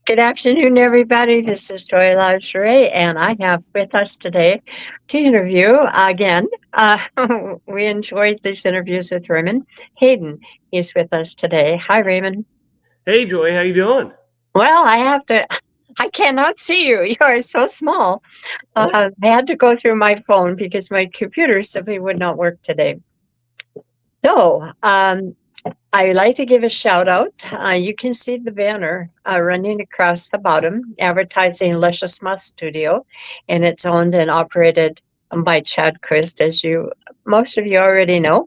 Good afternoon, everybody. This is Joy Lingerie, and I have with us today to interview again. We enjoyed these interviews with Raymond Hayden. He's with us today. Hi, Raymond. Hey Joy, how you doing? Well, I cannot see you. You are so small. Oh, I had to go through my phone because my computer simply would not work today. So, I would like to give a shout out. You can see the banner running across the bottom, advertising Luscious Moss Studio, and it's owned and operated by Chad Christ, as you most of you already know.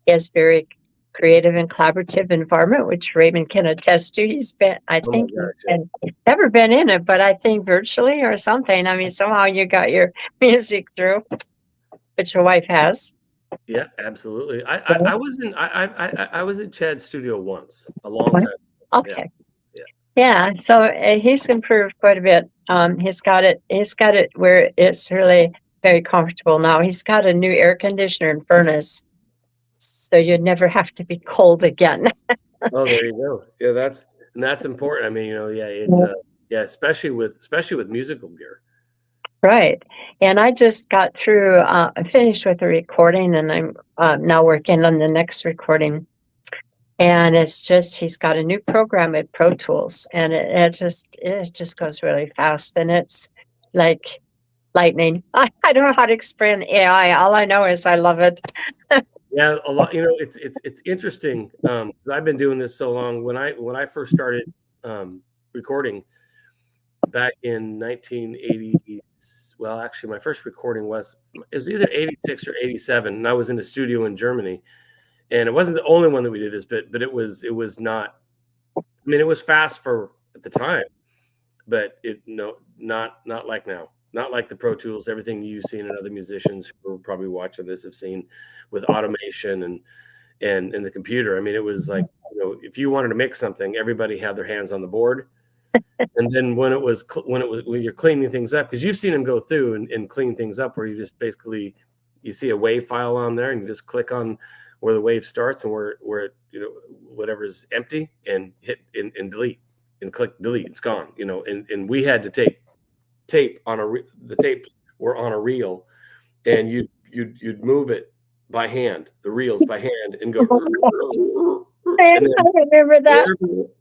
He has very creative and collaborative environment, which Raymond can attest to. He's been, I oh my think, gosh, yeah. never been in it, but I think virtually or something. I mean, somehow you got your music through, which your wife has. Yeah, absolutely. I was in I was in Chad's studio once, a long time. Yeah, Okay. yeah. Yeah, so he's improved quite a bit. He's got it. He's got it where it's really very comfortable now. He's got a new air conditioner and furnace, so you'd never have to be cold again. Oh, there you go. Yeah, that's important. I mean, yeah, it's Yeah. yeah, especially with musical gear. Right. And I just got through, finished with the recording, and I'm now working on the next recording. And it's just he's got a new program at Pro Tools, and it just goes really fast, and it's like lightning. I don't know how to explain AI. All I know is I love it. Yeah, a lot. It's interesting. 'Cause I've been doing this so long. When I first started recording back in 1980, well, actually, my first recording was either 86 or 87, and I was in a studio in Germany. And it wasn't the only one that we did this, but it was not. I mean, it was fast for at the time, but it no not like now. Not like the Pro Tools, everything you've seen and other musicians who are probably watching this have seen with automation and the computer. I mean, it was like, if you wanted to mix something, everybody had their hands on the board. And then when you're cleaning things up, because you've seen them go through and clean things up, where you just basically you see a wave file on there and you just click on where the wave starts and where whatever's empty, and hit and delete and click delete. It's gone. And we had to take the tapes were on a reel, and you'd move it by hand, the reels by hand, and go, and I then remember that.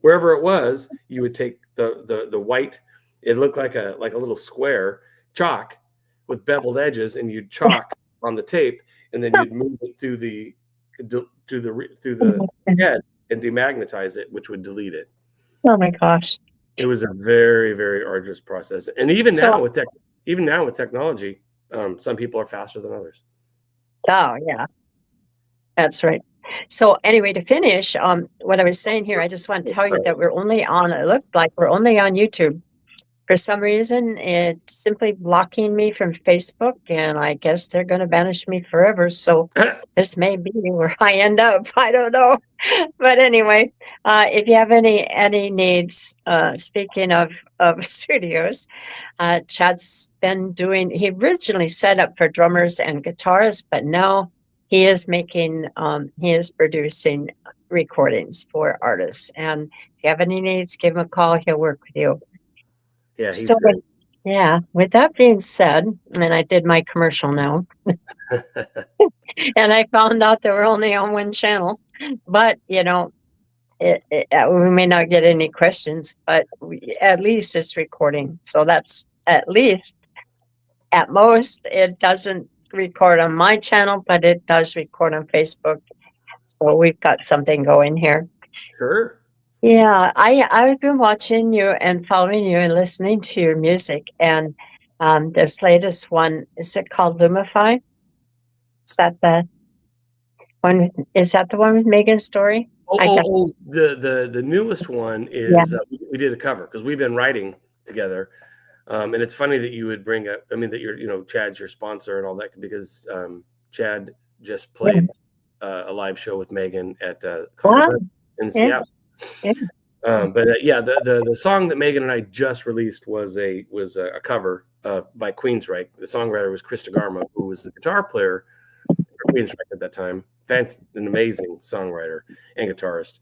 wherever it was, you would take the white. It looked like a little square chalk with beveled edges, and you'd chalk on the tape, and then you'd move it through the head and demagnetize it, which would delete it. Oh my gosh. It was a very, very arduous process, and even So, now with technology, some people are faster than others. oh yeah, that's right. So anyway, to finish, what I was saying here, I just want to tell you that it looked like we're only on YouTube. For some reason, it's simply blocking me from Facebook, and I guess they're going to banish me forever. So this may be where I end up. I don't know. But anyway, if you have any needs, speaking of studios, Chad's been doing. He originally set up for drummers and guitarists, but now he is producing recordings for artists. And if you have any needs, give him a call. He'll work with you. Yeah, he's So, great. yeah, with that being said, and I did my commercial now, and I found out they were only on one channel, but we may not get any questions, but at least it's recording. So that's at least, at most, it doesn't record on my channel, but it does record on Facebook. So we've got something going here. Sure. Yeah, I've been watching you and following you and listening to your music, and this latest one, is it called Lumify? Is that the one? Is that the one with Megan's Story? Oh, I oh, guess. oh, the newest one Yeah. is we did a cover because we've been writing together, and it's funny that you would bring up. I mean, that Chad's your sponsor and all that, because Chad just Yeah. played a live show with Megan at Wow. Congress in Yeah. Seattle. Yeah. But yeah, the song that Megan and I just released was a cover by Queensryche. The songwriter was Chris DeGarmo, who was the guitar player for Queensryche at that time. An amazing songwriter and guitarist.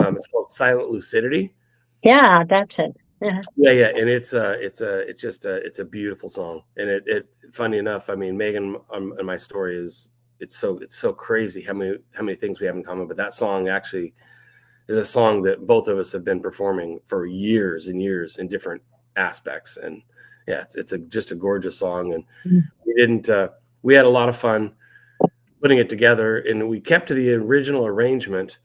It's called Silent Lucidity. Yeah, that's it. Yeah, and it's a beautiful song, and it funny enough, I mean, Megan, and my story is it's so crazy how many things we have in common, but that song actually is a song that both of us have been performing for years and years in different aspects, and yeah, it's just a gorgeous song, and we had a lot of fun putting it together, and we kept to the original arrangement,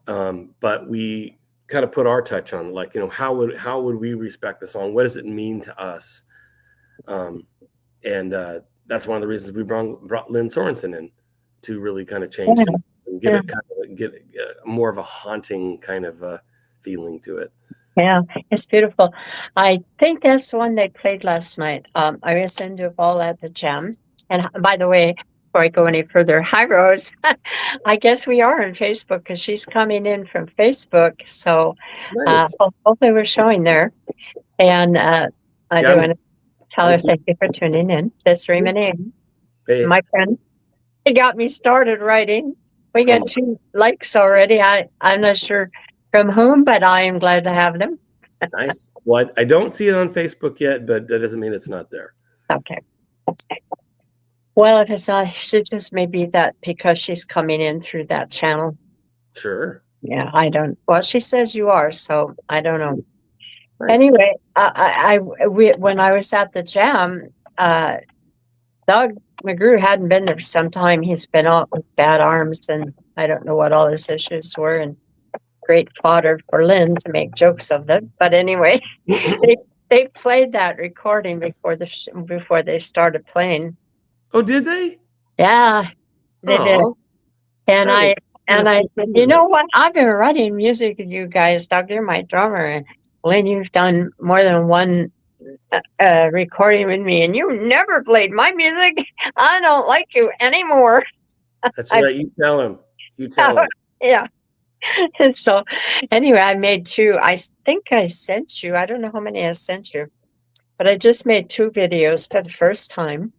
but we kind of put our touch on, like, how would we respect the song? What does it mean to us? And that's one of the reasons we brought Lynn Sorensen in to really kind of change things and give it more of a haunting kind of feeling to it. Yeah, it's beautiful. I think that's the one they played last night. I listened to all at the jam. And by the way, before I go any further, hi Rose. I guess we are on Facebook because she's coming in from Facebook. So Nice. hopefully we're showing there. And I do want to tell her thank you for tuning in. This Raymond Hayden, my friend. He got me started writing. We got 2 likes already. I'm not sure from whom, but I am glad to have them. Nice. Well, I don't see it on Facebook yet, but that doesn't mean it's not there. Okay. Well, if it's not, she just may be that because she's coming in through that channel. Sure. Yeah, I don't. Well, she says you are, so I don't know. Nice. Anyway, when I was at the jam, Doug McGrew hadn't been there for some time. He's been out with bad arms, and I don't know what all his issues were. And great fodder for Lynn to make jokes of them. But anyway, they played that recording before they started playing. Oh, did they? Yeah, they did. And I said, you know what? I've been writing music with you guys. Doug, you're my drummer, and Lynn, you've done more than one recording with me, and you never played my music. I don't like you anymore. That's right. You tell him. Yeah. So anyway, I made 2. I think I sent you. I don't know how many I sent you, but I just made 2 videos for the first time,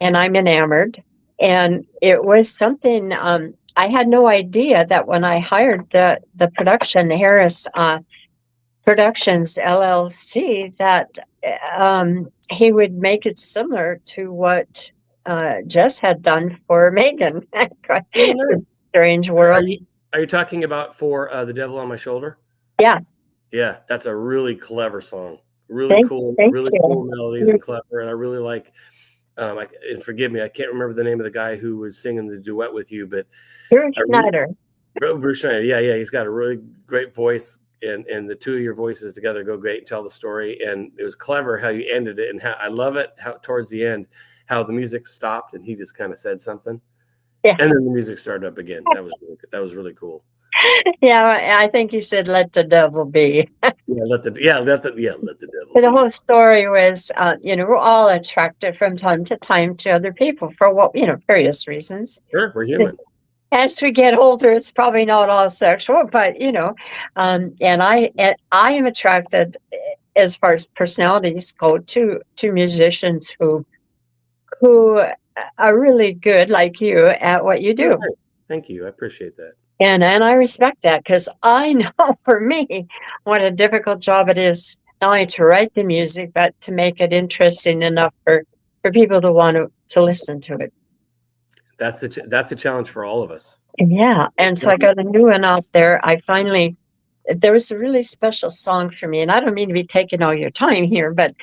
and I'm enamored. And it was something I had no idea that when I hired the production, Harris Productions LLC, that he would make it similar to what Jess had done for Megan. Strange world. Are you talking about for The Devil on My Shoulder? Yeah. Yeah, that's a really clever song. Really cool melodies and clever. And I really like, and forgive me, I can't remember the name of the guy who was singing the duet with you, but Bruce Schneider. Bruce Schneider. Yeah. He's got a really great voice, and the 2 of your voices together go great and tell the story. And it was clever how you ended it, and how I love it how towards the end, how the music stopped and he just kind of said something. Yeah. And then the music started up again. That was really cool. Yeah, I think he said, "Let the devil be." Let the devil. The whole story was, we're all attracted from time to time to other people for various reasons. Sure, we're human. As we get older, it's probably not all sexual, but and I am attracted, as far as personalities go, to musicians who are really good, like you, at what you do. Nice. Thank you. I appreciate that. And I respect that, because I know for me what a difficult job it is, not only to write the music, but to make it interesting enough for people to want to listen to it. That's a challenge for all of us. Yeah. And so I got a new one out there. There was a really special song for me, and I don't mean to be taking all your time here, but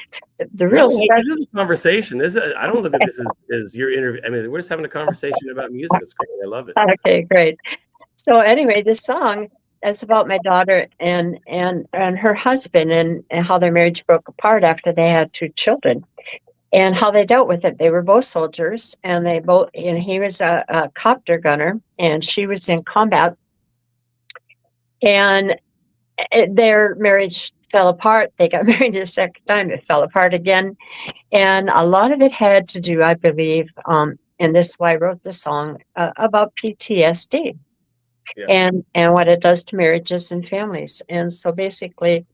the real special conversation. I don't look at this as your interview. I mean, we're just having a conversation about music. It's great. I love it. Okay, great. So anyway, this song is about my daughter and her husband, and how their marriage broke apart after they had 2 children, and how they dealt with it. They were both soldiers, and he was a copter gunner, and she was in combat, and their marriage fell apart. They got married the second time. It fell apart again. And a lot of it had to do, I believe, and this is why I wrote the song, about PTSD. Yeah. And what it does to marriages and families. And so basically,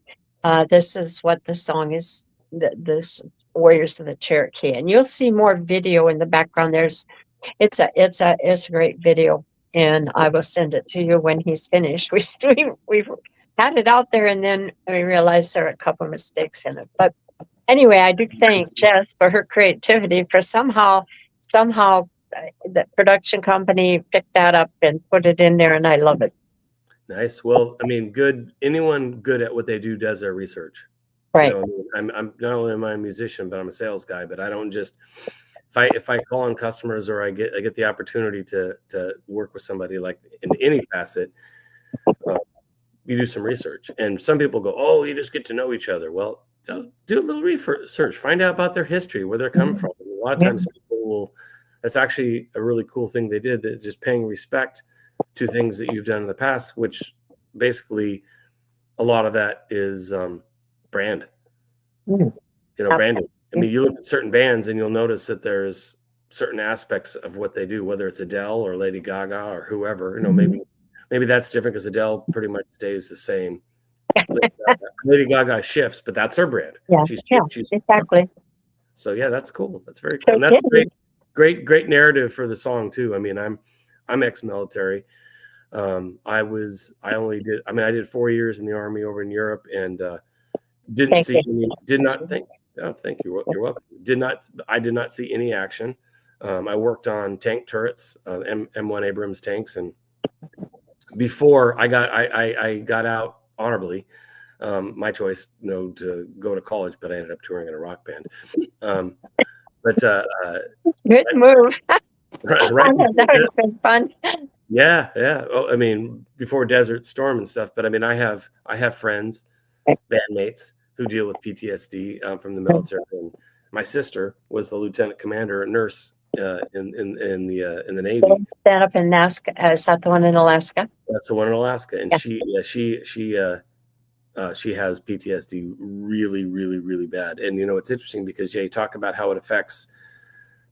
this is what the song is, this Warriors of the Cherokee. And you'll see more video in the background. It's a great video. And I will send it to you when he's finished. We've had it out there, and then we realized there were a couple mistakes in it. But anyway, I do thank Jess for her creativity for somehow the production company picked that up and put it in there, and I love it. Nice. Well, I mean, anyone good at what they do does their research. Right. I'm not only am I a musician, but I'm a sales guy. But I don't just if I call on customers or I get the opportunity to work with somebody like in any facet, you do some research. And some people go, "Oh, you just get to know each other." Well, do a little research, find out about their history, where they're coming from. And a lot of times, people will. That's actually a really cool thing they did. That just paying respect to things that you've done in the past, which basically a lot of that is brand. Branding. I mean, you look at certain bands and you'll notice that there's certain aspects of what they do, whether it's Adele or Lady Gaga or whoever. Maybe that's different because Adele pretty much stays the same. Lady Gaga shifts, but that's her brand. Yeah, She's exactly. So yeah, that's cool. That's very cool. And that's a great narrative for the song too. I mean, I'm ex-military. I did 4 years in the Army over in Europe and did not think. Oh, thank you. You're welcome. I did not see any action. I worked on tank turrets, M1 Abrams tanks, and before I got out honorably. My choice, to go to college, but I ended up touring in a rock band. Good move. Right. That would have been fun. Yeah. Oh, I mean, before Desert Storm and stuff. But I mean, I have friends, bandmates who deal with PTSD from the military. And my sister was the lieutenant commander, a nurse in the Navy. Stand up in Alaska. Is that the one in Alaska? That's the one in Alaska, and she has PTSD really, really, really bad. And it's interesting because you talk about how it affects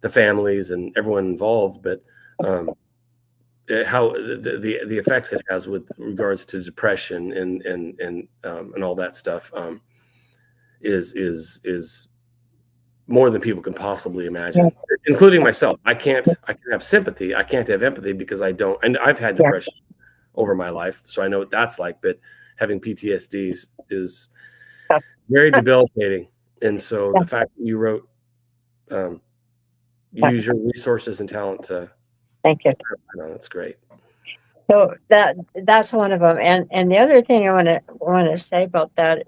the families and everyone involved, but how the effects it has with regards to depression and all that stuff is more than people can possibly imagine, including myself. I can have sympathy. I can't have empathy because I don't. And I've had depression over my life, so I know what that's like. But having PTSD is very debilitating. And so the fact that you wrote, use your resources and talent to. Thank you. That's great. So that's one of them. And the other thing I want to say about that,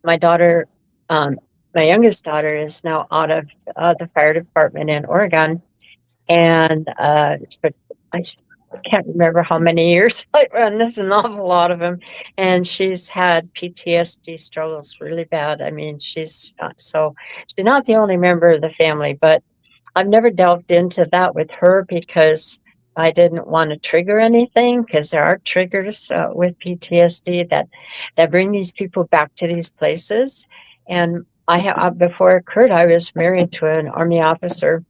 my daughter, my youngest daughter, is now out of the fire department in Oregon, and but I can't remember how many years. And there's an awful lot of them, and she's had PTSD struggles really bad. I mean, she's not the only member of the family, but I've never delved into that with her because I didn't want to trigger anything, because there are triggers with PTSD that bring these people back to these places. And before it occurred, I was married to an Army officer,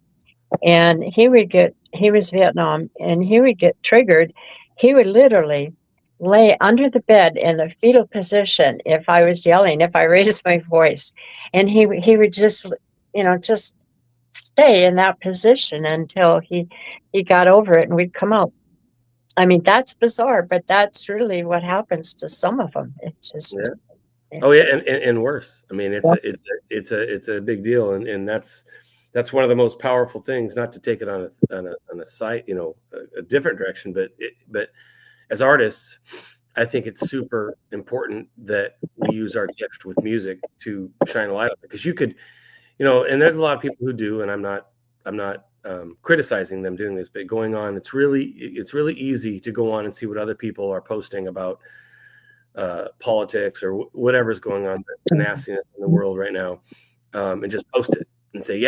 and he was Vietnam, and he would get triggered. He would literally lay under the bed in the fetal position if I was yelling, if I raised my voice, and he would just stay in that position until he got over it and we'd come out. I mean, that's bizarre, but that's really what happens to some of them. It's just Oh yeah, and worse. I mean, it's a big deal, and that's one of the most powerful things. Not to take it on a site, a different direction, but as artists, I think it's super important that we use our gift with music to shine a light on it, because you could, and there's a lot of people who do, and I'm not criticizing them doing this, but going on, it's really easy to go on and see what other people are posting about politics or whatever's going on, the nastiness in the world right now, and just post it and say,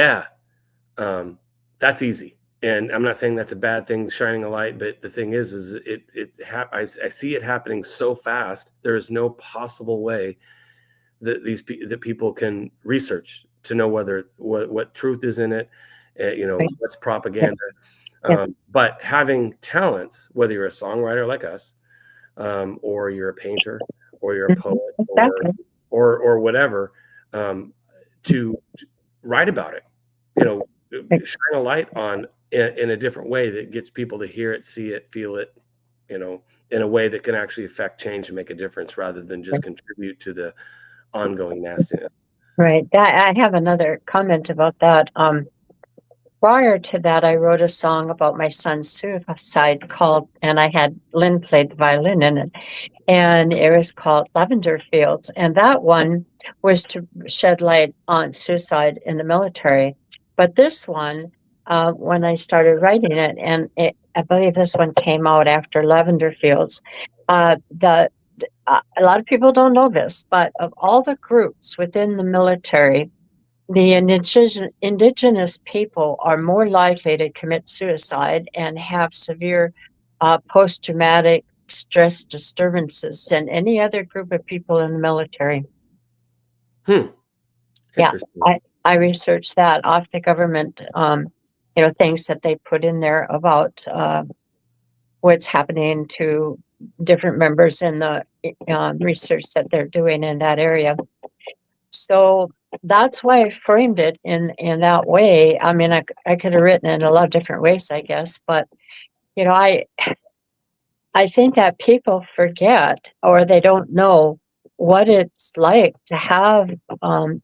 that's easy. And I'm not saying that's a bad thing, shining a light, but the thing is I see it happening so fast. There is no possible way that people can research to know what truth is in it, what's propaganda. But having talents, whether you're a songwriter like us, or you're a painter, or you're a poet, or whatever, to write about it, shine a light on in a different way that gets people to hear it, see it, feel it, in a way that can actually affect change and make a difference rather than just contribute to the ongoing nastiness. Right. I have another comment about that. Prior to that, I wrote a song about my son's suicide called, and I had Lynn played the violin in it, and it was called Lavender Fields. And that one was to shed light on suicide in the military. But this one, when I started writing it, and I believe this one came out after Lavender Fields, a lot of people don't know this, but of all the groups within the military, the indigenous people are more likely to commit suicide and have severe post-traumatic stress disturbances than any other group of people in the military. Yeah, Interesting. I researched that off the government, things that they put in there about what's happening to different members in the research that they're doing in that area. So that's why I framed it in that way. I mean, I could have written it in a lot of different ways, I guess, but I think that people forget or they don't know what it's like to have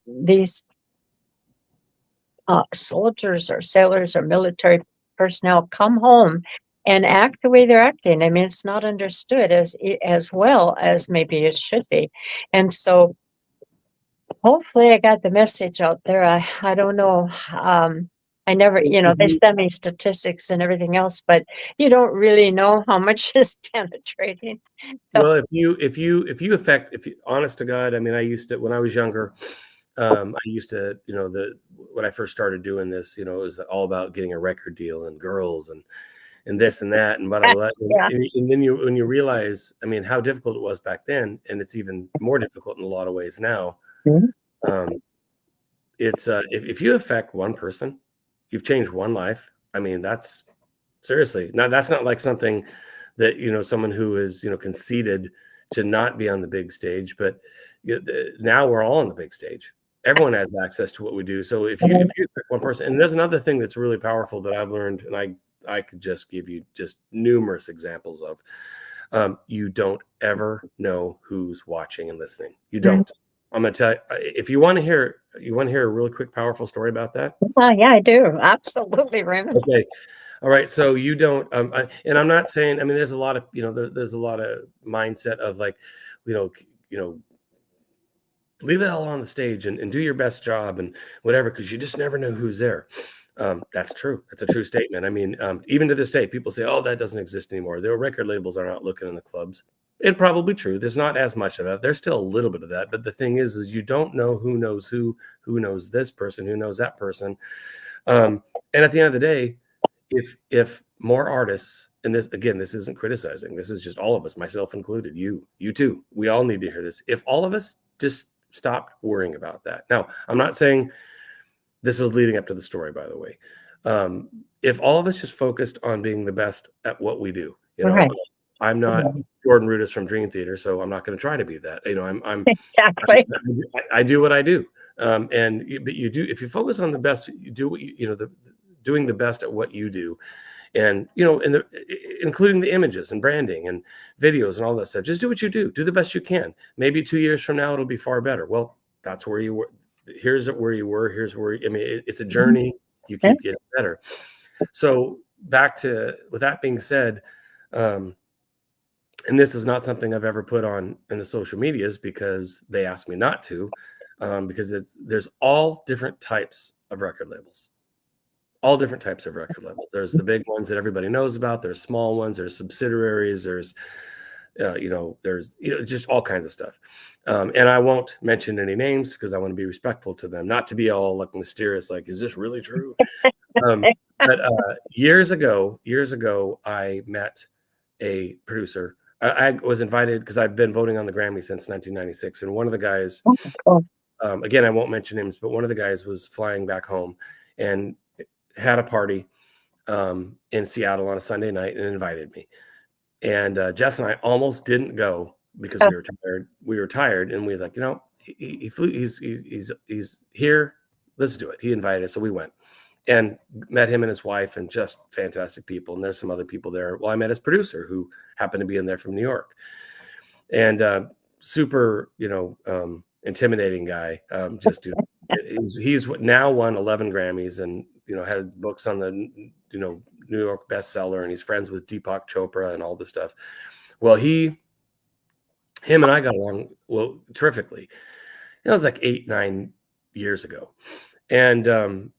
these soldiers or sailors or military personnel come home and act the way they're acting. I mean, it's not understood as well as maybe it should be. And so hopefully I got the message out there. I don't know. I never, they send me statistics and everything else, but you don't really know how much is penetrating. Well, if you honest to God, I mean, I used to, when I was younger, I used to, when I first started doing this, it was all about getting a record deal and girls and this and that and blah, blah, blah. Yeah. And then when you realize, I mean, how difficult it was back then, and it's even more difficult in a lot of ways now. Mhm. It's if you affect one person, you've changed one life. I mean, that's seriously. Now, that's not like something that, someone who is, conceded to not be on the big stage, but now we're all on the big stage. Everyone has access to what we do. So if you affect one person, and there's another thing that's really powerful that I've learned, and I could just give you just numerous examples of, you don't ever know who's watching and listening. You don't. I'm going to tell you, if you want to hear a really quick, powerful story about that. Yeah, I do. Absolutely, Raymond. Okay. All right. So you don't, and I'm not saying, I mean, there's a lot of, there's a lot of mindset of like, leave it all on the stage and do your best job and whatever, because you just never know who's there. That's true. That's a true statement. I mean, even to this day, people say, oh, that doesn't exist anymore. Their record labels are not looking in the clubs. It's probably true. There's not as much of that. There's still a little bit of that. But the thing is you don't know who knows who knows this person, who knows that person. And at the end of the day, if more artists, and this isn't criticizing, this is just all of us, myself included, you too, we all need to hear this. If all of us just stopped worrying about that. Now, I'm not saying this is leading up to the story, by the way. If all of us just focused on being the best at what we do, Right. I'm not Jordan Rudess from Dream Theater, so I'm not going to try to be that. I'm Exactly. I do what I do. But you do, if you focus on the best, you do what doing the best at what you do. And, including the images and branding and videos and all that stuff, just do what you do the best you can. Maybe 2 years from now, it'll be far better. Well, that's where you were. Here's where you were. Here's where, it's a journey. You keep getting better. So with that being said, and this is not something I've ever put on in the social medias because they asked me not to, because there's all different types of record labels. All different types of record labels. There's the big ones that everybody knows about. There's small ones. There's subsidiaries. There's, there's just all kinds of stuff. And I won't mention any names because I want to be respectful to them, not to be all like mysterious, like, is this really true? But years ago, I met a producer. I was invited because I've been voting on the Grammy since 1996, and one of the guys, again, I won't mention names, but one of the guys was flying back home and had a party in Seattle on a Sunday night and invited me. And Jess and I almost didn't go because we were tired. We were tired, and we were like, he flew. He's here. Let's do it. He invited us, so we went. and met him and his wife, and just fantastic people. And there's some other people there. Well, I met his producer, who happened to be in there from New York, and super, intimidating guy. Just, he's now won 11 Grammys, and had books on the New York bestseller, and he's friends with Deepak Chopra and all this stuff. Well, him and I got along terrifically. That was like 8-9 years ago, and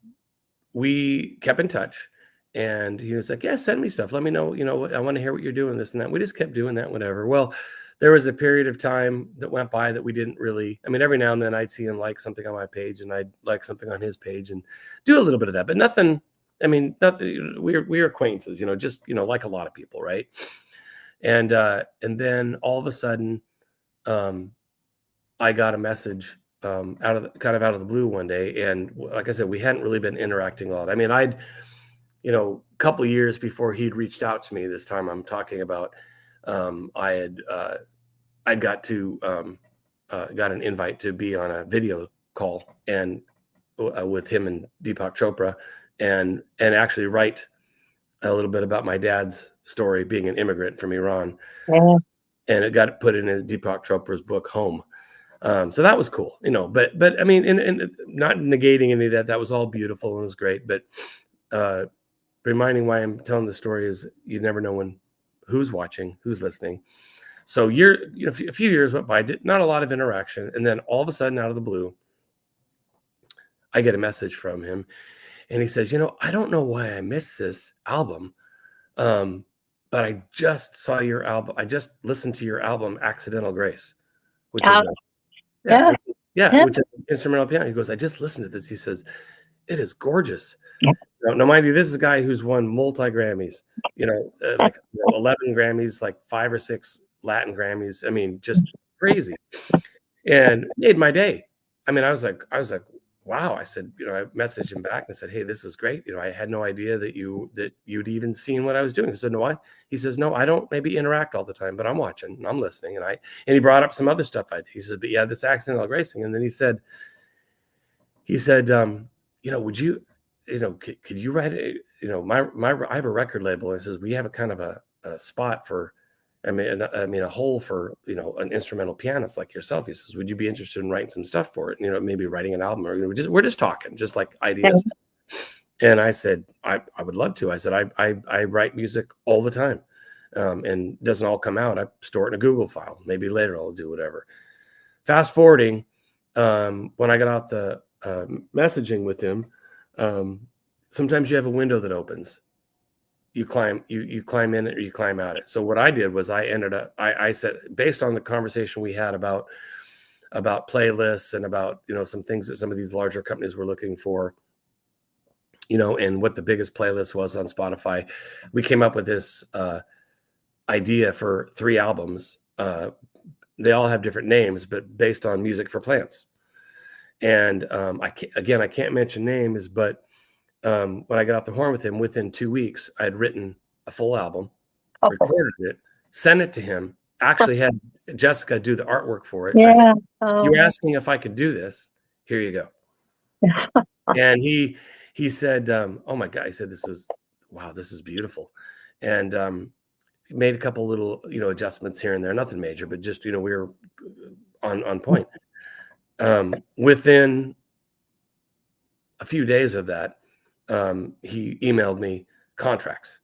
we kept in touch. And he was like, "Yeah, send me stuff. Let me know. I want to hear what you're doing, this and that." We just kept doing that, whatever. Well, there was a period of time that went by that we didn't really. I mean, every now and then I'd see him like something on my page, and I'd like something on his page, and do a little bit of that, but nothing. I mean, nothing. We're acquaintances, just like a lot of people, right? And then all of a sudden, I got a message out of the blue one day, and like I said, we hadn't really been interacting a lot. I mean, a couple of years before he'd reached out to me, this time I'm talking about, I got an invite to be on a video call and with him and Deepak Chopra, and actually write a little bit about my dad's story, being an immigrant from Iran. Yeah. And it got put in Deepak Chopra's book, Home. So that was cool, but I mean, and not negating any of that. That was all beautiful and it was great. But reminding why I'm telling the story is you never know who's watching, who's listening. So a few years went by, not a lot of interaction. And then all of a sudden, out of the blue, I get a message from him, and he says, "I don't know why I missed this album, but I just saw your album. I just listened to your album, Accidental Grace," which is which is an instrumental piano. He goes, "I just listened to this." He says, "It is gorgeous." Yeah. Now, mind you, this is a guy who's won multi Grammys, like 11 Grammys, like 5 or 6 Latin Grammys. I mean, just crazy, and made my day. I mean, I was like, wow. I said, I messaged him back and said, "Hey, this is great. I had no idea that you'd even seen what I was doing." I said, "No, why?" He says, "No, I don't maybe interact all the time, but I'm watching and I'm listening." And he brought up some other stuff. He said, "But yeah, this Accidental Gracing." And then he said, "Would you, could you write it? I have a record label." And he says, "We have a kind of a spot for, a hole for, an instrumental pianist like yourself." He says, "Would you be interested in writing some stuff for it? Maybe writing an album, or we're just talking, just like ideas." And I said, I would love to. I said, I write music all the time, and it doesn't all come out. I store it in a Google file. Maybe later I'll do whatever. Fast forwarding, when I got out the messaging with him, sometimes you have a window that opens. You climb in it or you climb out it. So what I did was I said, based on the conversation we had about playlists and about, some things that some of these larger companies were looking for, and what the biggest playlist was on Spotify, we came up with this idea for 3 albums. They all have different names, but based on music for plants. And I can't mention names, but when I got off the horn with him, within 2 weeks, I had written a full album, recorded it, sent it to him, actually had Jessica do the artwork for it. Yeah. Said, "You were asking if I could do this. Here you go." And he said, "Oh my God," he said, "This is beautiful." And made a couple little, adjustments here and there, nothing major, but just, we were on point. Within a few days of that, he emailed me contracts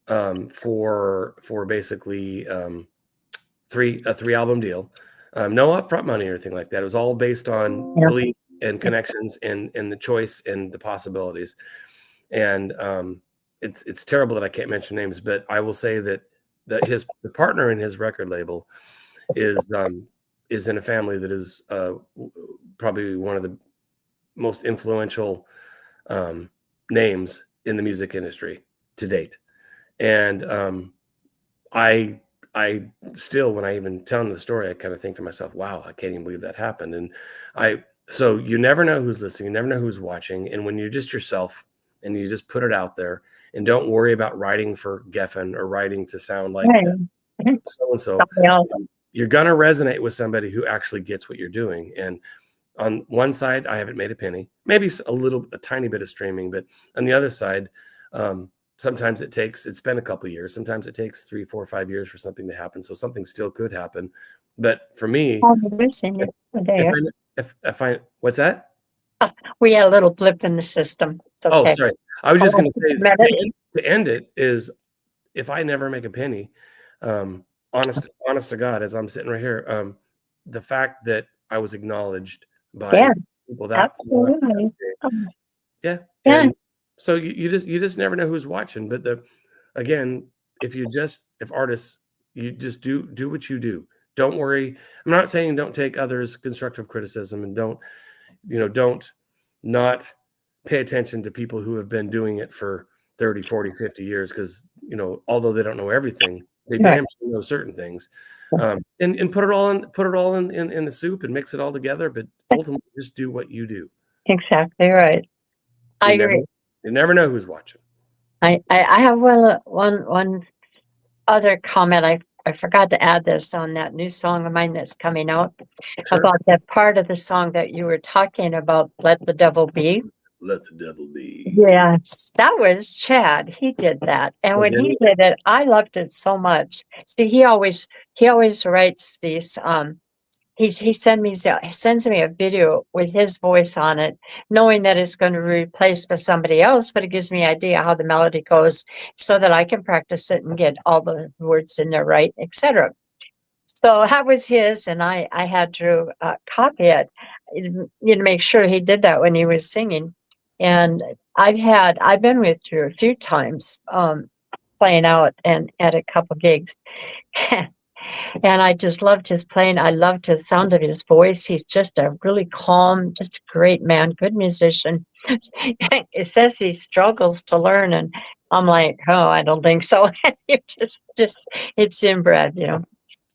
for basically a 3-album deal. No upfront money or anything like that. It was all based on belief and connections and the choice and the possibilities. And it's terrible that I can't mention names, but I will say that the partner in his record label is in a family that is probably one of the most influential names in the music industry to date. And I still, when I even tell them the story, I kind of think to myself, wow, I can't even believe that happened. And so you never know who's listening, you never know who's watching. And when you're just yourself and you just put it out there and don't worry about writing for Geffen or writing to sound like so-and-so, you're going to resonate with somebody who actually gets what you're doing. And on one side, I haven't made a penny, maybe a tiny bit of streaming, but on the other side, sometimes it's been a couple of years. Sometimes it takes 3, 4, 5 years for something to happen. So something still could happen. But for me, if I, what's that? We had a little blip in the system. It's okay. Oh, sorry. I was just going to say to end it is, if I never make a penny, honest to God, as I'm sitting right here, the fact that I was acknowledged by people that absolutely. yeah. And so you just never know who's watching. But again, if artists, you just do what you do. Don't worry. I'm not saying don't take others' constructive criticism, and don't not pay attention to people who have been doing it for 30, 40, 50 years, because although they don't know everything, they damn sure know certain things. And put it all in the soup and mix it all together, but ultimately just do what you do. Exactly right. I agree. You never know who's watching. I have one other comment. I forgot to add this on that new song of mine that's coming out. Sure. About that part of the song that you were talking about, Let the Devil Be. Let the Devil Be. Yes, that was Chad. He did that. And when he did it, I loved it so much. See, he always writes these, he sends me a video with his voice on it, knowing that it's going to be replaced by somebody else, but it gives me an idea how the melody goes so that I can practice it and get all the words in there right, etc. So that was his, and I had to copy it, make sure he did that when he was singing. And I've been with Drew a few times, playing out and at a couple gigs. And I just loved his playing. I loved the sound of his voice. He's just a really calm, just a great man, good musician. It says he struggles to learn, and I'm like, oh, I don't think so. It's inbred,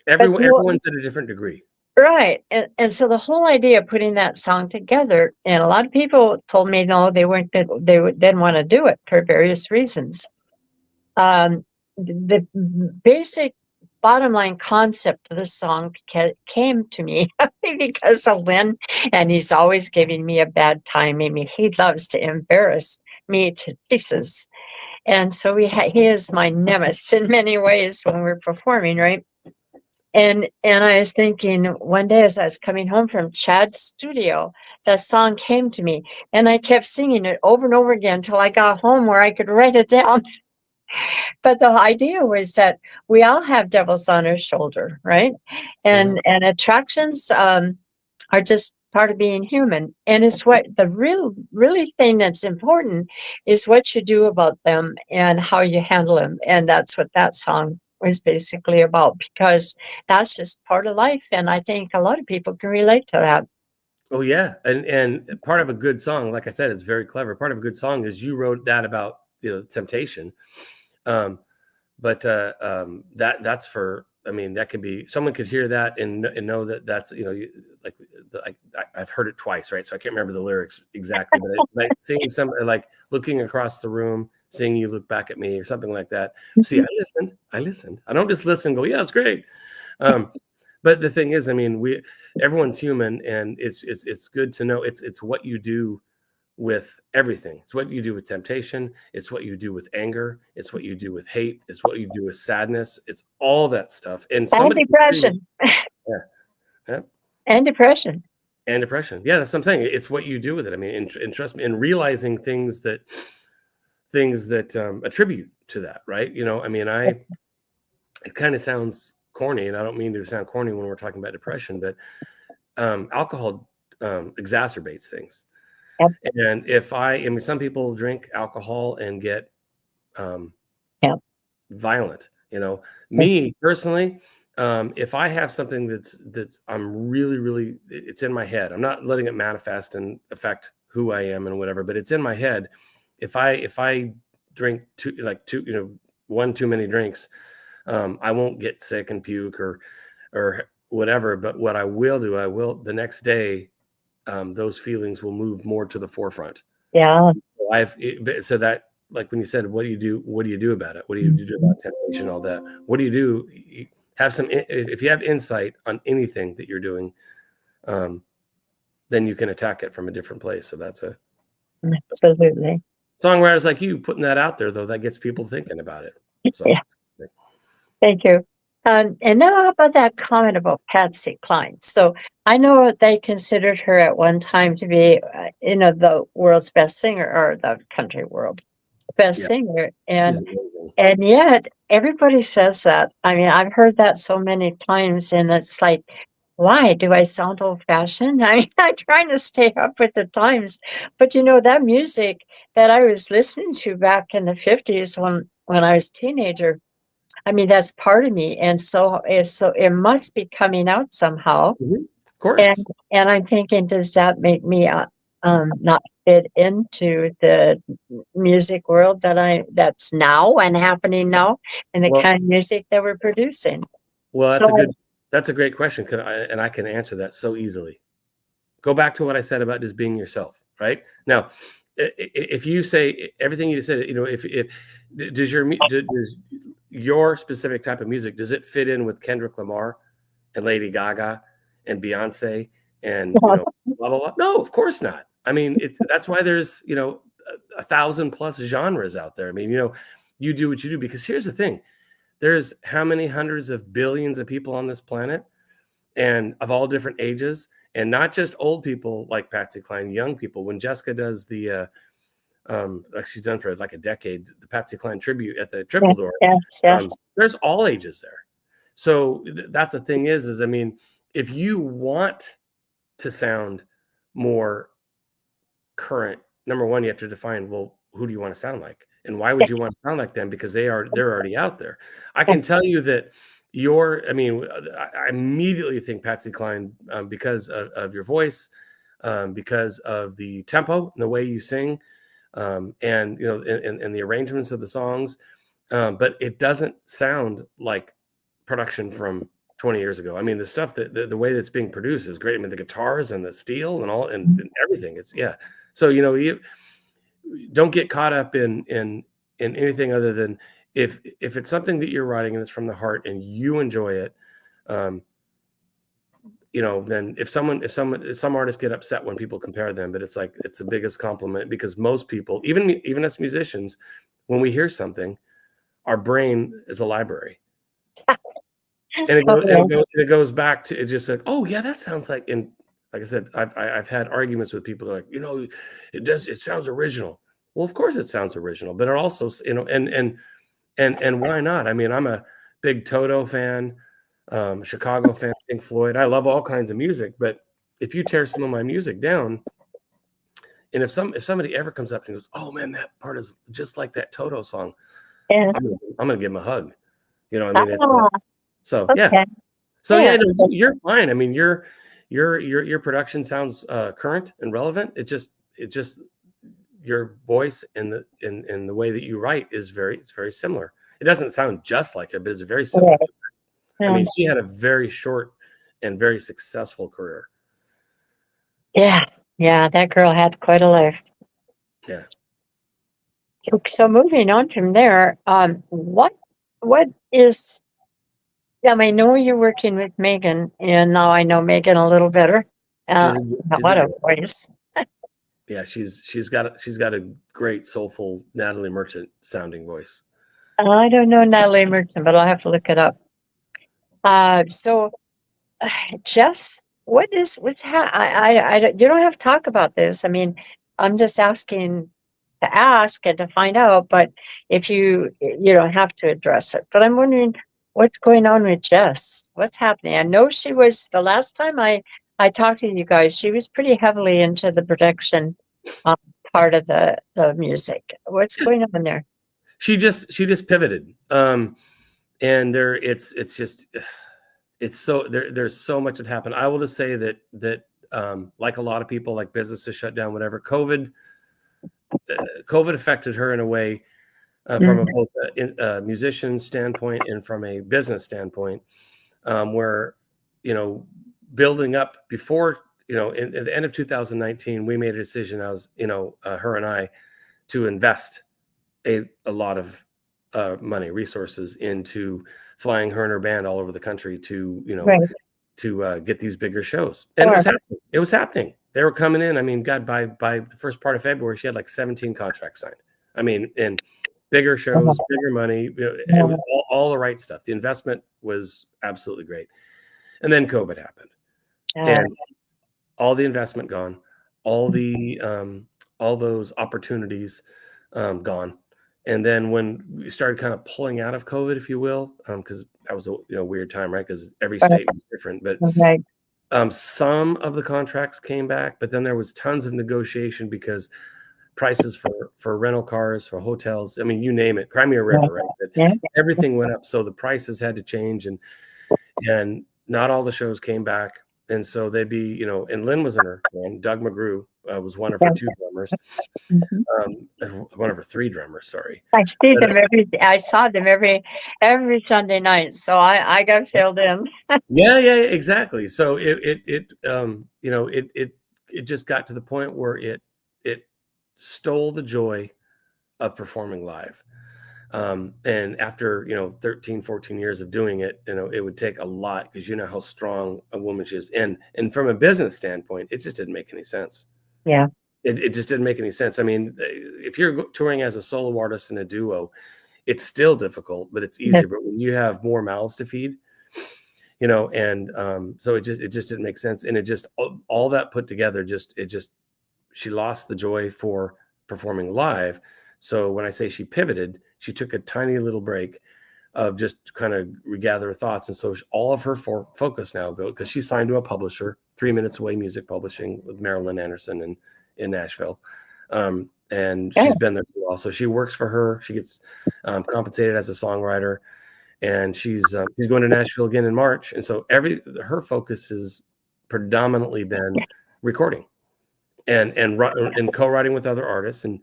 Everyone's at a different degree. Right. And so the whole idea of putting that song together, and a lot of people told me, no, they didn't want to do it for various reasons. The basic bottom line concept of the song came to me because of Lynn, and he's always giving me a bad time. I mean, he loves to embarrass me to pieces. And so he is my nemesis in many ways when we're performing, right? And I was thinking one day as I was coming home from Chad's studio, that song came to me, and I kept singing it over and over again until I got home where I could write it down. But the idea was that we all have devils on our shoulder, right? And attractions are just part of being human. And it's what the really thing that's important is what you do about them and how you handle them. And that's what that song was basically about, because that's just part of life. And I think a lot of people can relate to that. Oh yeah. And part of a good song, like I said, it's very clever. Part of a good song is you wrote that about, temptation. But that's for, I mean, that could be, someone could hear that and know that that's, I've heard it twice, right? So I can't remember the lyrics exactly, but like seeing somebody, like looking across the room, seeing you look back at me or something like that. See, I listened. I don't just listen and go, yeah, it's great. But the thing is, I mean, everyone's human, and it's good to know it's what you do with everything. It's what you do with temptation. It's what you do with anger. It's what you do with hate. It's what you do with sadness. It's all that stuff. And depression. Yeah. And depression. And depression. Yeah, that's what I'm saying. It's what you do with it. I mean, and trust me, and realizing things that attribute to that, right? I mean, it kind of sounds corny, and I don't mean to sound corny when we're talking about depression, but alcohol exacerbates things. Yep. And some people drink alcohol and get violent. Me personally, if I have something that's I'm really, it's in my head. I'm not letting it manifest and affect who I am and whatever, but it's in my head. If I drink one too many drinks, I won't get sick and puke or whatever. But what I will do, the next day, those feelings will move more to the forefront. Yeah. So that, like when you said, what do you do about it? What do you do about temptation, all that? What do you do? If you have insight on anything that you're doing, then you can attack it from a different place. So that's a Absolutely. songwriters like you putting that out there, though, that gets people thinking about it. So Yeah. Thank you. And now how about that comment about Patsy Cline? So I know they considered her at one time to be, the world's best singer, or the country world best yeah, singer. she's And amazing. And yet everybody says that. I mean, I've heard that so many times, and it's like, why do I sound old-fashioned? I'm trying to stay up with the times. But that music that I was listening to back in the 50s when I was a teenager, I mean, that's part of me. And so it must be coming out somehow. Of course. And I'm thinking, does that make me not fit into the music world that's now and happening now, and the Well, kind of music that we're producing? that's So that's a great question. And I can answer that so easily. Go back to what I said about just being yourself, right? Now, if you say everything you said, if does your specific type of music, does it fit in with Kendrick Lamar and Lady Gaga and Beyonce and blah blah blah? No, of course not. I mean, that's why there's 1,000+ genres out there. I mean, you do what you do, because here's the thing: there's how many hundreds of billions of people on this planet, and of all different ages, and not just old people like Patsy Cline, young people. When Jessica does the like she's done for like a decade, the Patsy Cline tribute at the Triple Door, yes. there's all ages there. So that's the thing is I mean, if you want to sound more current, number one, you have to define, well, who do you want to sound like, and why would you want to sound like them? Because they're already out there. I can tell you that I mean, I immediately think Patsy Cline, because of your voice, because of the tempo and the way you sing, and and the arrangements of the songs, but it doesn't sound like production from 20 years ago. I mean, the stuff that the way that's being produced is great. I mean, the guitars and the steel and all and everything. It's So you don't get caught up in anything other than if it's something that you're writing and it's from the heart and you enjoy it. Then if some artists get upset when people compare them, but it's like it's the biggest compliment, because most people, even us musicians, when we hear something, our brain is a library. And it goes back to, it's just like, oh yeah, that sounds like, and like I said, I've had arguments with people that are like, it sounds original. Well, of course it sounds original, but it also, and why not? I mean, I'm a big Toto fan, Chicago fan, Pink Floyd. I love all kinds of music, but if you tear some of my music down, and if somebody ever comes up and goes, oh man, that part is just like that Toto song, Yeah. I'm gonna give him a hug. I mean, it's so Okay. yeah. So Yeah. no, you're fine. I mean, your production sounds current and relevant. It just your voice and the way that you write is it's very similar. It doesn't sound just like it, but it's very similar. Right. I mean, she had a very short and very successful career. Yeah, that girl had quite a life. Yeah. So moving on from there, what is, I mean, I know you're working with Megan, and now I know Megan a little better. What a voice. Yeah, she's got a great soulful Natalie Merchant sounding voice. I don't know Natalie Merchant, but I'll have to look it up. So Jess, you don't have to talk about this. I mean, I'm just asking to ask and to find out, but if you don't have to address it. But I'm wondering what's going on with Jess. What's happening? I know she was, the last time I talked to you guys, she was pretty heavily into the production part of the music. What's going on there? She just pivoted. And it's so there's so much that happened. I will just say that like a lot of people, like businesses shut down, whatever, COVID affected her in a way, from both a musician standpoint and from a business standpoint, where building up before, in the end of 2019, we made a decision, her and I, to invest a lot of money, resources into flying her and her band all over the country to Right. to get these bigger shows. And it was happening. they were coming in. I mean, God, by the first part of February, she had like 17 contracts signed. I mean, and bigger shows, bigger money. It was all the right stuff. The investment was absolutely great. And then COVID happened, and all the investment gone, all those opportunities gone. And then when we started kind of pulling out of COVID, if you will, because that was a weird time, right? Because every state was different, but some of the contracts came back, but then there was tons of negotiation because prices for rental cars, for hotels, I mean, you name it, Crimea River, right? But everything went up, so the prices had to change, and not all the shows came back. And so they'd be, and Lynn was in her band. Doug McGrew was one of her 2 drummers, one of her 3 drummers. Sorry, I see them I saw them every Sunday night, so I got filled in. yeah, exactly. So it just got to the point where it stole the joy of performing live. And after 13, 14 years of doing it, it would take a lot, because you know how strong a woman she is, and from a business standpoint, it just didn't make any sense. Yeah, it just didn't make any sense. I mean, if you're touring as a solo artist in a duo, it's still difficult, but it's easier. But when you have more mouths to feed, and so it just didn't make sense, and it just all that put together, she lost the joy for performing live. So when I say she pivoted, she took a tiny little break of just kind of regather her thoughts. And so all of her focus now because she's signed to a publisher, 3 Minutes Away Music Publishing, with Marilyn Anderson in Nashville. And she's been there for a while. So she works for her. She gets compensated as a songwriter. And she's going to Nashville again in March. And so her focus has predominantly been recording and co-writing with other artists. And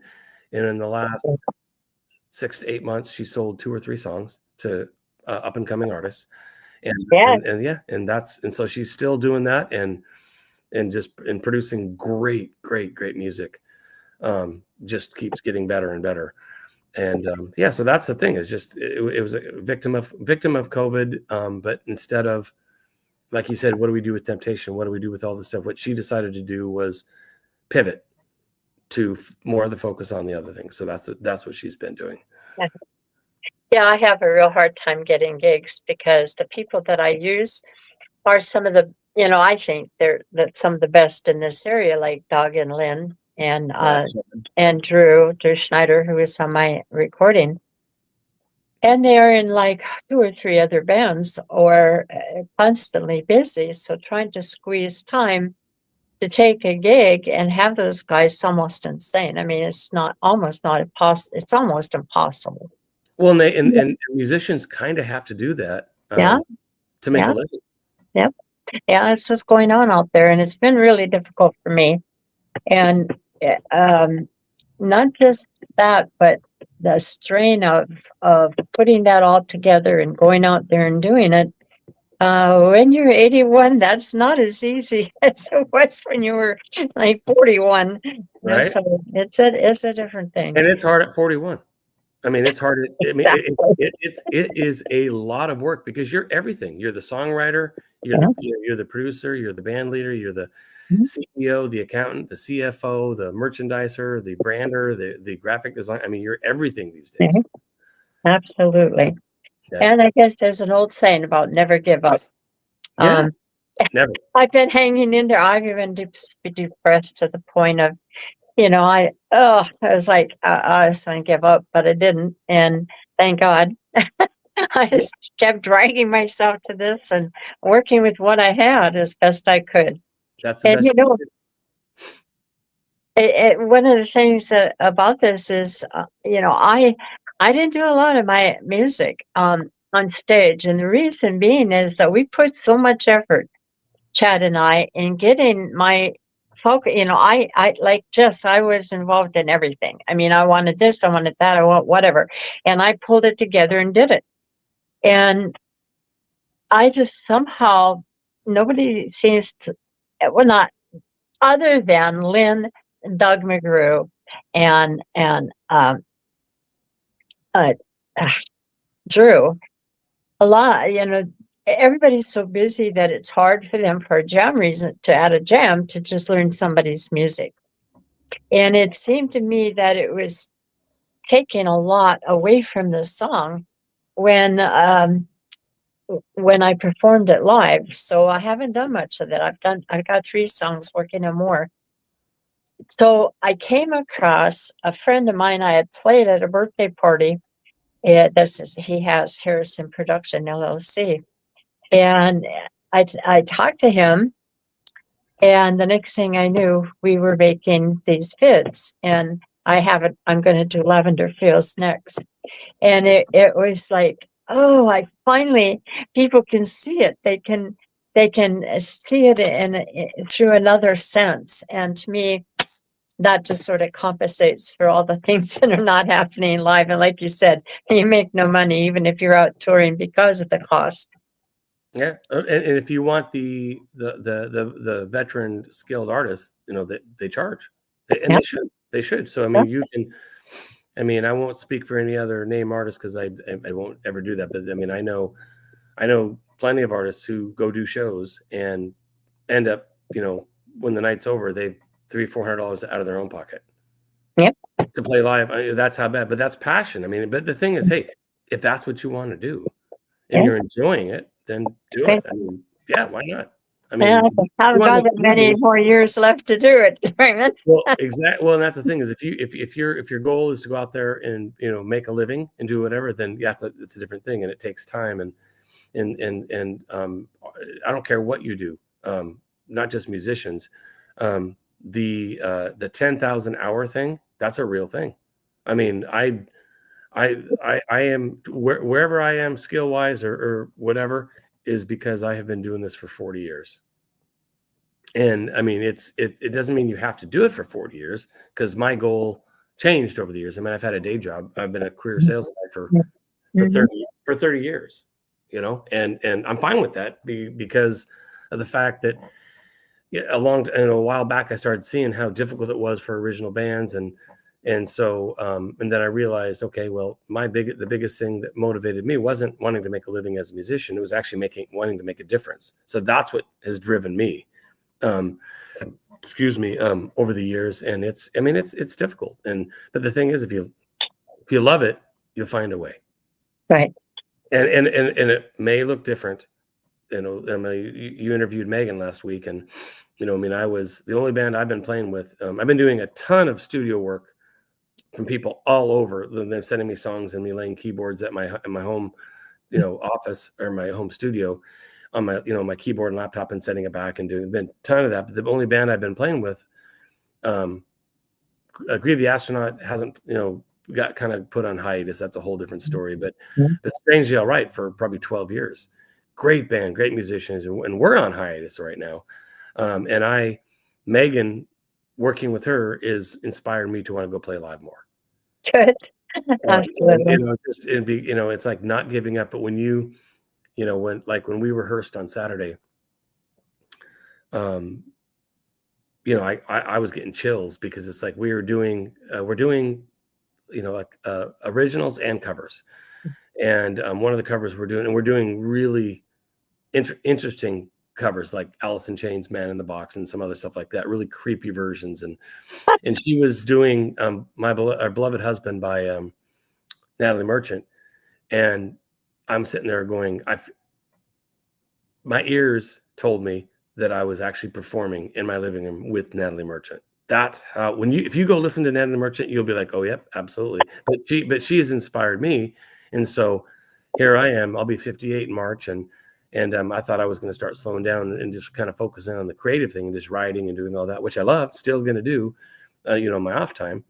in the last 6 to 8 months, she sold 2 or 3 songs to up and coming artists, and so she's still doing that and producing great music. Just keeps getting better and better. And so that's the thing, is just it was a victim of COVID. But instead of, like you said, what do we do with temptation? What do we do with all this stuff? What she decided to do was pivot to more of the focus on the other things. So that's what she's been doing. Yeah, I have a real hard time getting gigs because the people that I use are some of the, I think they're some of the best in this area, like Doug and Lynn and Drew Schneider, who is on my recording. And they are in like 2 or 3 other bands, or constantly busy. So trying to squeeze time to take a gig and have those guys almost insane. I mean, it's almost impossible. Well, and musicians kind of have to do that to make a living. Yep. Yeah, that's what's going on out there. And it's been really difficult for me. And not just that, but the strain of putting that all together and going out there and doing it. When you're 81, that's not as easy as it was when you were like 41. Right. So it's a different thing. And it's hard at 41. I mean, it's hard. It is a lot of work, because you're everything. You're the songwriter, you're the producer, you're the band leader, you're the CEO, the accountant, the CFO, the merchandiser, the brander, the graphic design. I mean, you're everything these days. Absolutely. Yeah. And I guess there's an old saying about never give up. Never. I've been hanging in there. I've even been depressed to the point of, I was like, I was going to give up, but I didn't. And thank God. I just kept dragging myself to this and working with what I had as best I could. That's the best. One of the things about this is, I didn't do a lot of my music on stage. And the reason being is that we put so much effort, Chad and I, in getting my folk. I like Jess, I was involved in everything. I mean, I wanted this, I wanted that, I want whatever. And I pulled it together and did it. And I just somehow, nobody seems to, well, not other than Lynn, Doug McGrew, and Drew. A lot, everybody's so busy that it's hard for them for a jam reason to add a jam to just learn somebody's music. And it seemed to me that it was taking a lot away from the song when when I performed it live. So I haven't done much of that. I've got 3 songs, working on more. So I came across a friend of mine I had played at a birthday party. He has Harrison Production LLC. And I talked to him, and the next thing I knew, we were making these hits. And I'm going to do Lavender Fields next. And it was like, oh, I finally, people can see it. They can see it through another sense. And to me, that just sort of compensates for all the things that are not happening live. And like you said, you make no money even if you're out touring because of the cost. Yeah, and if you want the veteran skilled artists, they charge, and Yeah. they should. So I mean, you can. I mean, I won't speak for any other name artists because I won't ever do that. But I mean, I know plenty of artists who go do shows and end up, when the night's over, they $300-400 out of their own pocket. Yep. To play live. That's how bad. But that's passion. I mean, but the thing is, hey, if that's what you want to do and you're enjoying it, then do it. I mean, yeah, why not? I mean, I haven't got that many more years left to do it, Raymond. Well, exactly. Well, and that's the thing is, if your goal is to go out there and make a living and do whatever, then yeah, it's a different thing, and it takes time, and I don't care what you do, not just musicians. The 10,000 hour thing, that's a real thing. I mean, I am wherever I am skill wise or whatever is because I have been doing this for 40 years. And I mean, it doesn't mean you have to do it for 40 years because my goal changed over the years. I mean, I've had a day job. I've been a career sales guy for 30 years, and I'm fine with that because of the fact that a while back, I started seeing how difficult it was for original bands. And so, and then I realized, okay, well, the biggest thing that motivated me wasn't wanting to make a living as a musician. It was actually wanting to make a difference. So that's what has driven me. Over the years. And it's difficult. But the thing is, if you love it, you'll find a way. Right. And it may look different. You interviewed Megan last week, and I was the only band I've been playing with. I've been doing a ton of studio work from people all over. They're sending me songs and me laying keyboards at my home, office or my home studio on my my keyboard and laptop and sending it back and doing been a ton of that. But the only band I've been playing with, Grieve the Astronaut hasn't got kind of put on hiatus. That's a whole different story. But Strangely All Right for probably 12 years. Great band, great musicians, and we're on hiatus right now. And Megan, working with her is inspired me to want to go play live more. Good. Absolutely. It's like not giving up. But when when we rehearsed on Saturday, I was getting chills because it's like we're doing originals and covers. And one of the covers we're doing really interesting covers like Alice in Chains, Man in the Box, and some other stuff like that, really creepy versions. And she was doing Our Beloved Husband by Natalie Merchant. And I'm sitting there going, my ears told me that I was actually performing in my living room with Natalie Merchant. That's how, if you go listen to Natalie Merchant, you'll be like, oh, yep, absolutely. But she has inspired me. And so here I am, I'll be 58 in March. And I thought I was going to start slowing down and just kind of focusing on the creative thing and just writing and doing all that, which I love, still going to do, my off time.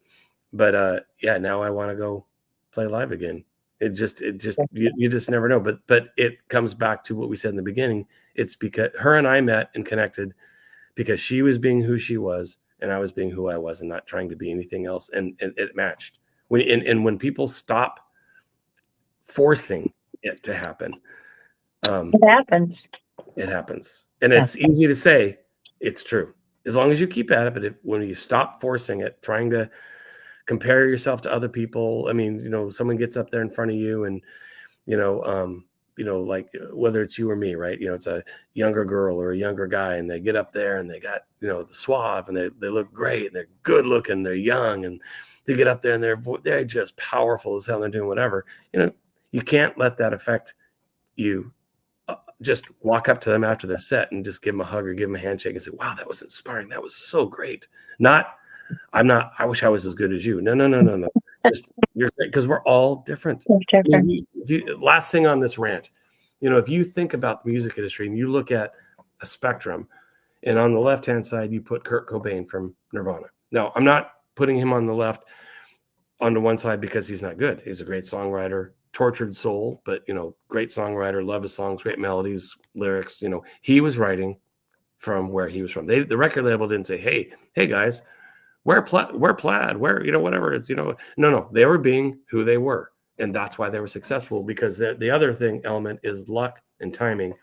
But now I want to go play live again. You just never know. But it comes back to what we said in the beginning. It's because her and I met and connected because she was being who she was and I was being who I was and not trying to be anything else. And it matched. When people stop forcing it to happen, it happens. It happens. And it's easy to say, it's true. As long as you keep at it, but when you stop forcing it, trying to compare yourself to other people, I mean, someone gets up there in front of you and, like whether it's you or me, right? It's a younger girl or a younger guy, and they get up there and they got, the suave, and they look great, and they're good looking, they're young, and they get up there and they're just powerful as hell, they're doing whatever. You can't let that affect you. Just walk up to them after they're set and just give them a hug or give them a handshake and say, wow, that was inspiring. That was so great. I wish I was as good as you. No. Just because we're all different. Last thing on this rant, if you think about the music industry and you look at a spectrum, and on the left-hand side, you put Kurt Cobain from Nirvana. Now, I'm not putting him on the left onto one side because he's not good. He's a great songwriter, tortured soul, but, great songwriter, love his songs, great melodies, lyrics. He was writing from where he was from. The record label didn't say, hey guys, wear plaid, wear, whatever. It's, no, they were being who they were. And that's why they were successful, because the other element is luck and timing.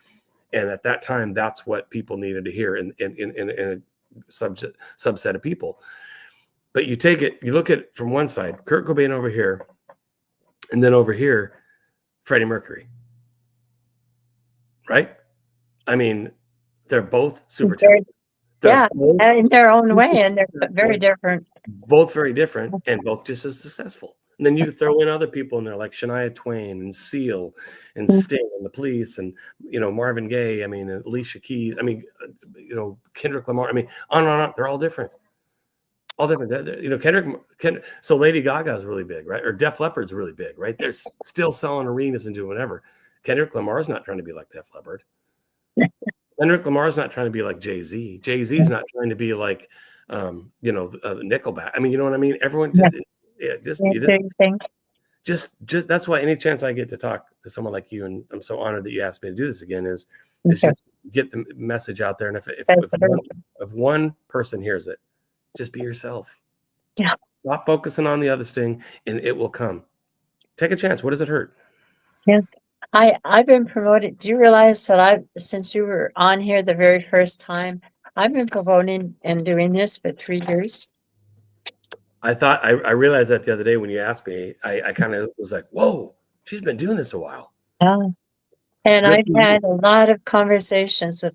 And at that time, that's what people needed to hear in a subset of people. But you look at it from one side, Kurt Cobain over here, and then over here, Freddie Mercury. Right? I mean, they're both super talented. In their own way, and they're very different. Both very different, and both just as successful. And then you throw in other people in there like Shania Twain and Seal and Sting and the Police and, Marvin Gaye. I mean, Alicia Keys. I mean, Kendrick Lamar. I mean, on and on. They're all different. All different. Kendrick. So Lady Gaga is really big, right? Or Def Leppard's really big, right? They're still selling arenas and doing whatever. Kendrick Lamar's not trying to be like Def Leppard. Kendrick Lamar's not trying to be like Jay-Z. Jay-Z's not trying to be like, Nickelback. I mean, you know what I mean? Everyone just that's why any chance I get to talk to someone like you, and I'm so honored that you asked me to do this again, is just get the message out there. And if one person hears it, just be yourself. Yeah. Stop focusing on the other thing, and it will come. Take a chance. What does it hurt? Yeah. I've been promoted. Do you realize that since you were on here the very first time, I've been promoting and doing this for 3 years. I realized that the other day when you asked me. I kind of was like, whoa, she's been doing this a while. Yeah. And I've had a lot of conversations with,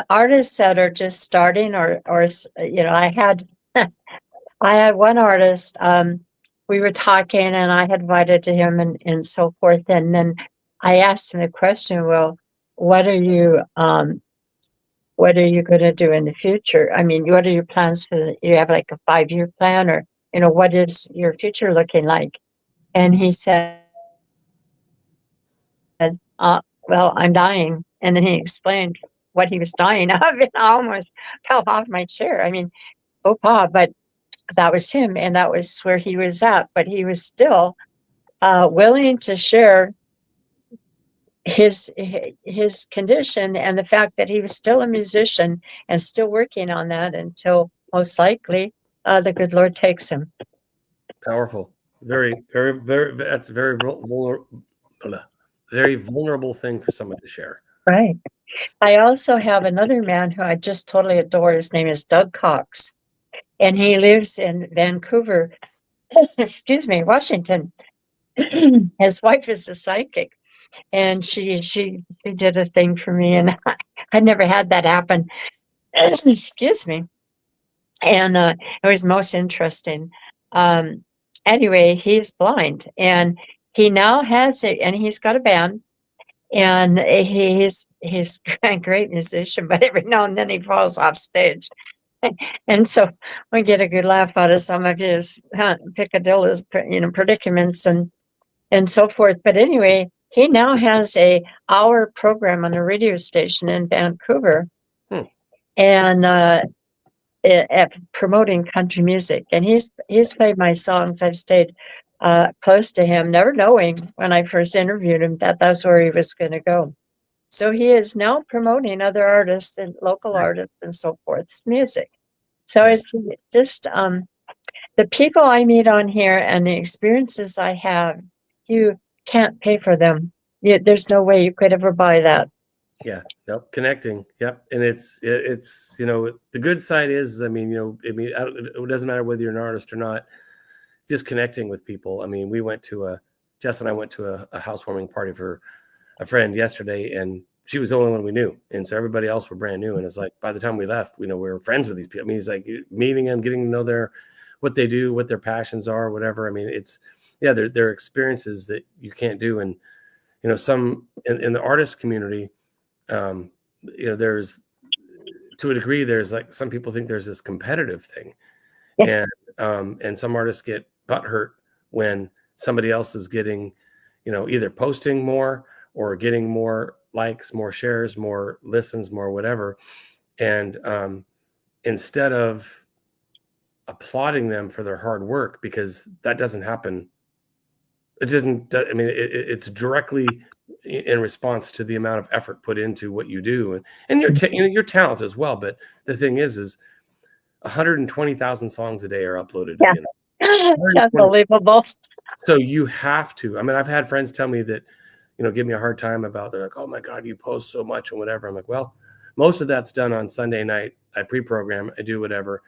artists that are just starting or I had one artist, we were talking and I had invited to him and so forth. And then I asked him a question, well, what are you going to do in the future? I mean, what are your plans you have like a 5-year plan, or, what is your future looking like? And he said, well, I'm dying. And then he explained what he was dying of, and I almost fell off my chair. I mean, but that was him, and that was where he was at. But he was still willing to share his condition and the fact that he was still a musician and still working on that until most likely the good Lord takes him. Powerful. Very, very, very. That's very very vulnerable thing for someone to share. Right. I also have another man who I just totally adore. His name is Doug Cox, and he lives in Vancouver, Washington. His wife is a psychic, and she did a thing for me, and I never had that happen. Excuse me. And it was most interesting. Anyway, he's blind, and he now has it, and he's got a band, and he's a great musician, but every now and then he falls off stage. And so we get a good laugh out of some of his picadillos, predicaments and so forth. But anyway, he now has a hour program on a radio station in Vancouver, and at promoting country music. And he's played my songs. I've stayed close to him, never knowing when I first interviewed him that that's where he was going to go. So he is now promoting other artists and local artists and so forth's music. So it's just the people I meet on here and the experiences I have, you can't pay for them. There's no way you could ever buy that. Yeah, nope, connecting. Yep. And it's the good side is, it doesn't matter whether you're an artist or not, just connecting with people. I mean, Jess and I went to a housewarming party for a friend yesterday, and she was the only one we knew, and so everybody else were brand new. And it's like by the time we left, we were friends with these people. I mean, he's like meeting them, getting to know what they do, what their passions are, whatever. I mean, it's they're experiences that you can't do. And some in the artist community, there's, to a degree, there's like some people think there's this competitive thing, and some artists get butthurt when somebody else is getting, either posting more or getting more likes, more shares, more listens, more whatever. And instead of applauding them for their hard work, because that doesn't happen. It didn't. I mean, it's directly in response to the amount of effort put into what you do, and your talent as well. But the thing is 120,000 songs a day are uploaded to the internet. It's unbelievable. So you have to. I mean, I've had friends tell me that, give me a hard time about. They're like, "Oh my God, you post so much and whatever." I'm like, "Well, most of that's done on Sunday night. I pre-program. I do whatever."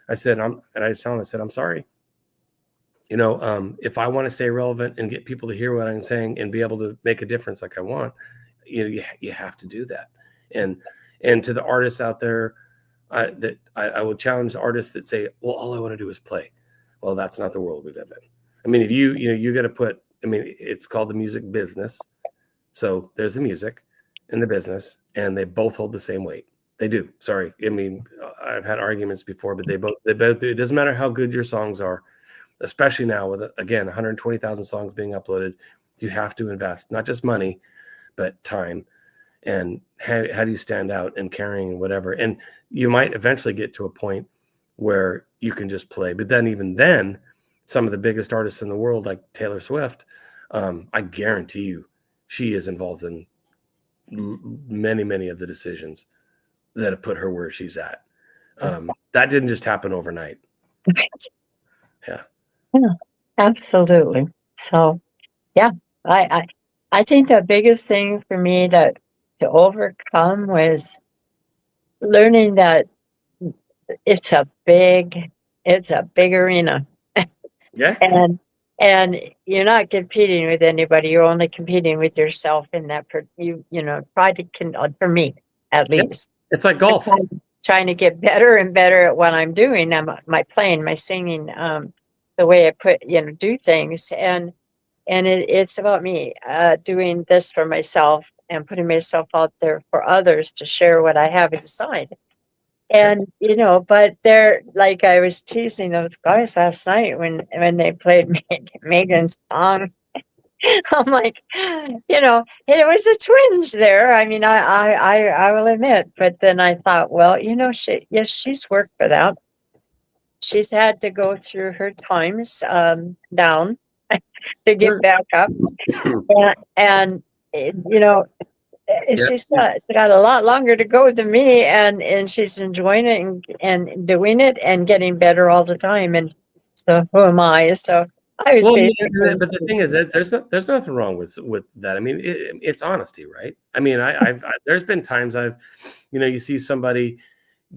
I said, and I just tell them, I said, "I'm sorry. If I want to stay relevant and get people to hear what I'm saying and be able to make a difference like I want, you have to do that." And to the artists out there, that I will challenge the artists that say, "Well, all I want to do is play." Well, that's not the world we live in. I mean, if you got to put. I mean, it's called the music business. So there's the music and the business, and they both hold the same weight. They do. Sorry, I mean, I've had arguments before, but they both do. It doesn't matter how good your songs are. Especially now with, again, 120,000 songs being uploaded, you have to invest not just money, but time. And how do you stand out and carrying and whatever? And you might eventually get to a point where you can just play. But then even then, some of the biggest artists in the world, like Taylor Swift, I guarantee you, she is involved in many, many of the decisions that have put her where she's at. That didn't just happen overnight. Yeah. Yeah, absolutely. So, yeah, I think the biggest thing for me to overcome was learning that it's a big arena, Yeah. and you're not competing with anybody. You're only competing with yourself in that. Try to for me at least. It's like golf. Trying to get better and better at what I'm doing. My playing, my singing. The way I do things, and it's about me doing this for myself and putting myself out there for others to share what I have inside. And but they're like, I was teasing those guys last night when they played Megan's song. I'm like, it was a twinge there. I mean, I will admit, but then I thought, well, she's worked for that. She's had to go through her times down to get back up, and she's got a lot longer to go than me, and she's enjoying it and doing it and getting better all the time. And so who am I? So I was. But the thing is that there's nothing wrong with that. I mean, it's honesty, right? I mean, I've there's been times you see somebody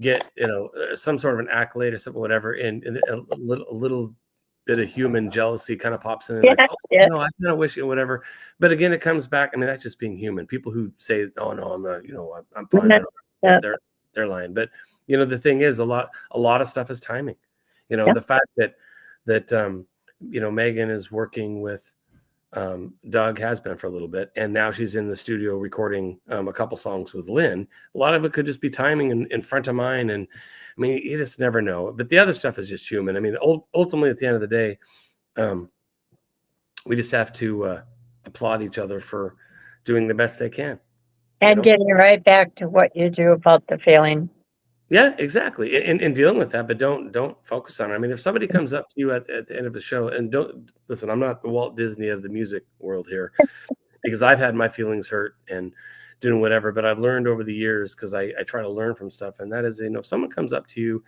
get some sort of an accolade or something, whatever, and a little bit of human jealousy kind of pops in. Like, I kind of wish whatever. But again, it comes back. I mean, that's just being human. People who say, "Oh no, I'm not," I'm fine. They're lying. But the thing is, a lot of stuff is timing. The fact that Megan is working with Doug, has been for a little bit, and now she's in the studio recording a couple songs with Lynn. A lot of it could just be timing in front of mine, and I mean, you just never know. But the other stuff is just human. I mean, ultimately, at the end of the day, we just have to applaud each other for doing the best they can, and getting right back to what you do about the failing. Yeah, exactly. And dealing with that, but don't focus on it. I mean, if somebody comes up to you at the end of the show, and don't listen, I'm not the Walt Disney of the music world here, because I've had my feelings hurt and doing whatever, but I've learned over the years, because I try to learn from stuff. And that is, if someone comes up to you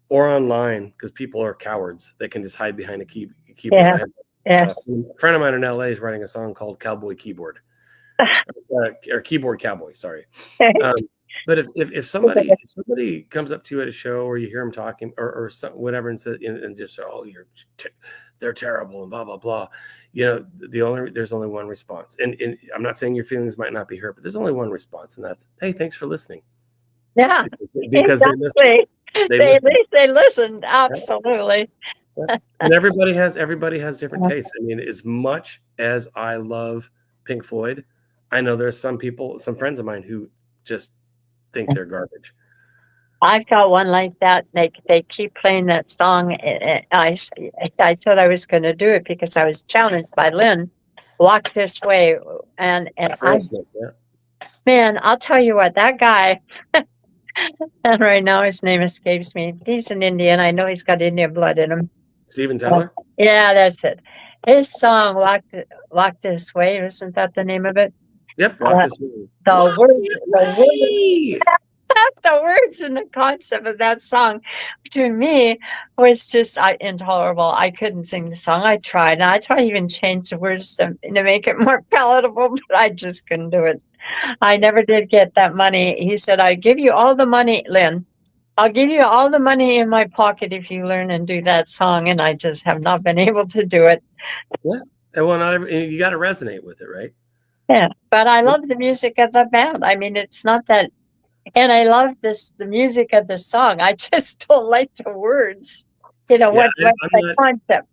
or online, because people are cowards, they can just hide behind a keyboard. Yeah. A friend of mine in LA is writing a song called Cowboy Keyboard. Or Keyboard Cowboy, sorry. But if somebody comes up to you at a show, or you hear them talking, or whatever, and says, and just say, "Oh, they're terrible," and blah blah blah, there's only one response. And I'm not saying your feelings might not be hurt, but there's only one response, and that's, "Hey, thanks for listening." Yeah, Because exactly. They At least they listened. Absolutely. Yeah. And everybody has different tastes. I mean, as much as I love Pink Floyd, I know there's some friends of mine who just think they're garbage. I've got one like that. They keep playing that song. I thought I was going to do it because I was challenged by Lynn. Walk This Way, and man, I'll tell you what, that guy. And right now his name escapes me. He's an Indian. I know he's got Indian blood in him. Steven Tyler? Yeah, that's it. His song "Walk This Way," isn't that the name of it? Yep, Walk This Way. The words and the concept of that song to me was just intolerable. I couldn't sing the song. I tried to even change the words to make it more palatable, but I just couldn't do it. I never did get that money. He said, "I'll give you all the money, Lynn. I'll give you all the money in my pocket if you learn and do that song." And I just have not been able to do it. Yeah. Well, you got to resonate with it, right? Yeah. But I love the music of the band. I mean, it's not that. And I love the music of the song. I just don't like the words. What's the concept?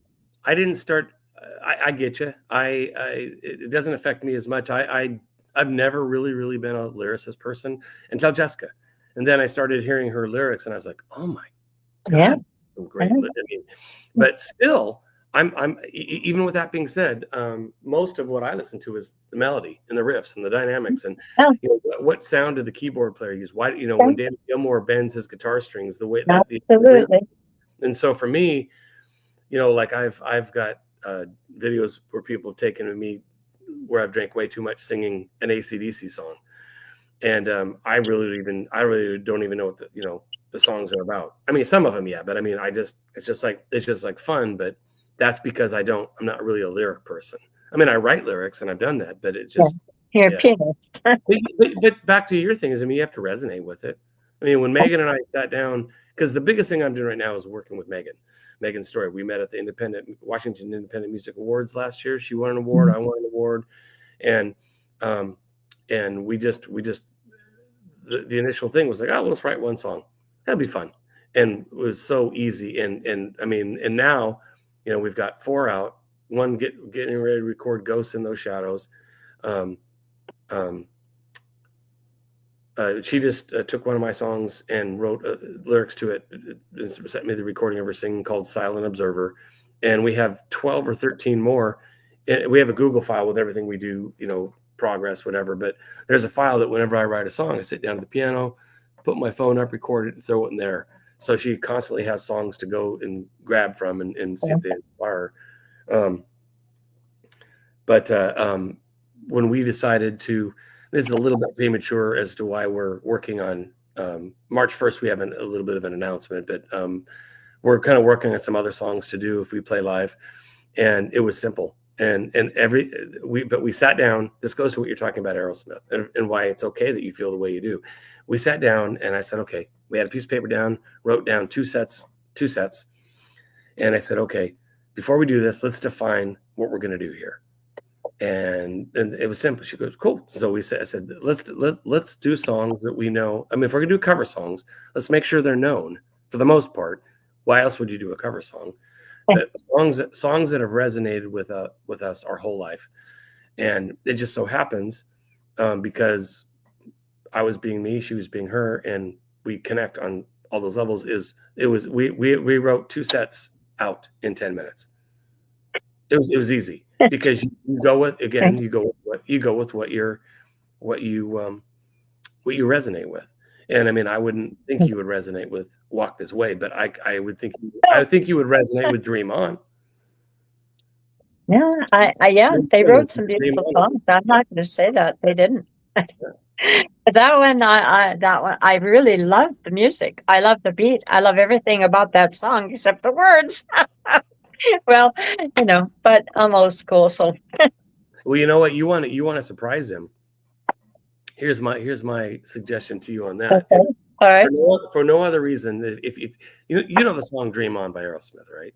I didn't start. I get you. It doesn't affect me as much. I've never really been a lyricist person until Jessica, and then I started hearing her lyrics, and I was like, "Oh my God, great!" I mean, but still, I'm even with that being said, most of what I listen to is the melody and the riffs and the dynamics, and what sound did the keyboard player use? Why, when David Gilmour bends his guitar strings, the way that and so for me, like I've got videos where people have taken of me where I've drank way too much singing an AC/DC song, and I really don't even know what the songs are about. I mean, some of them, yeah, but I mean, it's just like fun, but that's because I'm not really a lyric person. I mean, I write lyrics and I've done that, but it's just you're a pianist. but back to your thing is, I mean, you have to resonate with it. I mean, when Megan and I sat down, because the biggest thing I'm doing right now is working with Megan Story. We met at the Washington Independent Music Awards last year. She won an award, I won an award, and we just the initial thing was like, oh, let's write one song. That'd be fun, and it was so easy. And I mean, and now, we've got 4 out. One getting ready to record "Ghosts in Those Shadows." She just took one of my songs and wrote lyrics to it, sent me the recording of her singing called "Silent Observer," and we have 12 or 13 more. We have a Google file with everything we do, progress, whatever. But there's a file that whenever I write a song, I sit down at the piano, put my phone up, record it, and throw it in there. So she constantly has songs to go and grab from and see if they inspire her. But when we decided to, this is a little bit premature as to why we're working on March 1st. We have a little bit of an announcement, but we're kind of working on some other songs to do if we play live. And it was simple. But we sat down. This goes to what you're talking about, Aerosmith, and why it's okay that you feel the way you do. We sat down and I said, okay, we had a piece of paper down, wrote down two sets. And I said, okay, before we do this, let's define what we're going to do here. And it was simple. She goes, cool. So I said, let's do songs that we know. I mean, if we're gonna do cover songs, let's make sure they're known for the most part. Why else would you do a cover song? But songs that have resonated with us our whole life. And it just so happens, because I was being me, she was being her, and we connect on all those levels. We wrote 2 sets out in 10 minutes. It was easy. Because you go with what you resonate with. And I mean, I wouldn't think you would resonate with "Walk This Way," but I would think you would resonate with "Dream On." Yeah, they wrote some beautiful songs. I'm not going to say that they didn't. But that one, I really love the music. I love the beat. I love everything about that song except the words. Well, but I'm old school, so. Well, you know what? You want to surprise him. Here's my suggestion to you on that. Okay. All right. For no other reason, if you know the song "Dream On" by Aerosmith, right?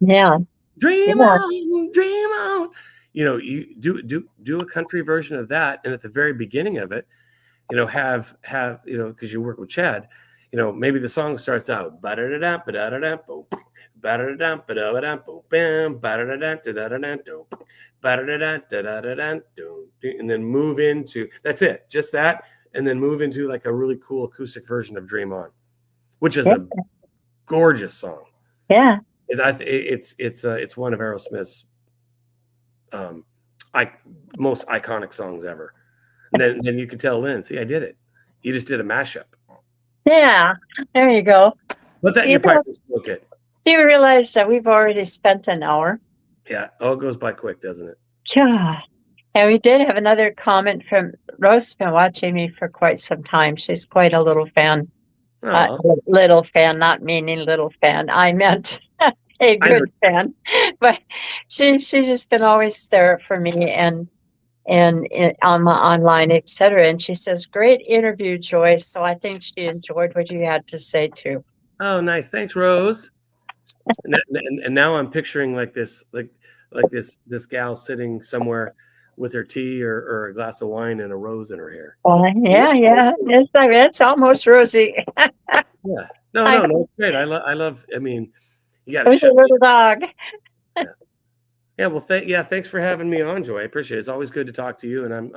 Yeah. Dream Yeah. on, dream on. You do a country version of that, and at the very beginning of it, have because you work with Chad, maybe the song starts out ba-da-da-da, ba-da-da-da, boom, ba-da-da-da, ba-da-da-da, boom, bam, ba-da-da-da, da-da-da-da, doom, ba-da-da-da, da-da-da-da, doom, and then move into that's it, just that, and then move into like a really cool acoustic version of Dream On, which is Yeah. a gorgeous song. Yeah. It's one of Aerosmith's most iconic songs ever. And then you can tell Lynn, see, I did it. You just did a mashup. Yeah. There you go. Put that in your pipe and smoke it. Do you realize that we've already spent an hour? Yeah. Oh, it goes by quick, doesn't it? Yeah. And we did have another comment from Rose, been watching me for quite some time. She's quite a little fan. Little fan, not meaning little fan. I meant a good fan. But she's just been always there for me and on my online, etc. And she says, "Great interview, Joyce." So I think she enjoyed what you had to say too. Oh, nice. Thanks, Rose. And now I'm picturing like this gal sitting somewhere with her tea or a glass of wine and a rose in her hair. Yeah. It's almost rosy. Yeah. No, it's great. I love. I mean, you got to Who's a little dog. Yeah. Well, thanks for having me on, Joy. I appreciate it. It's always good to talk to you. And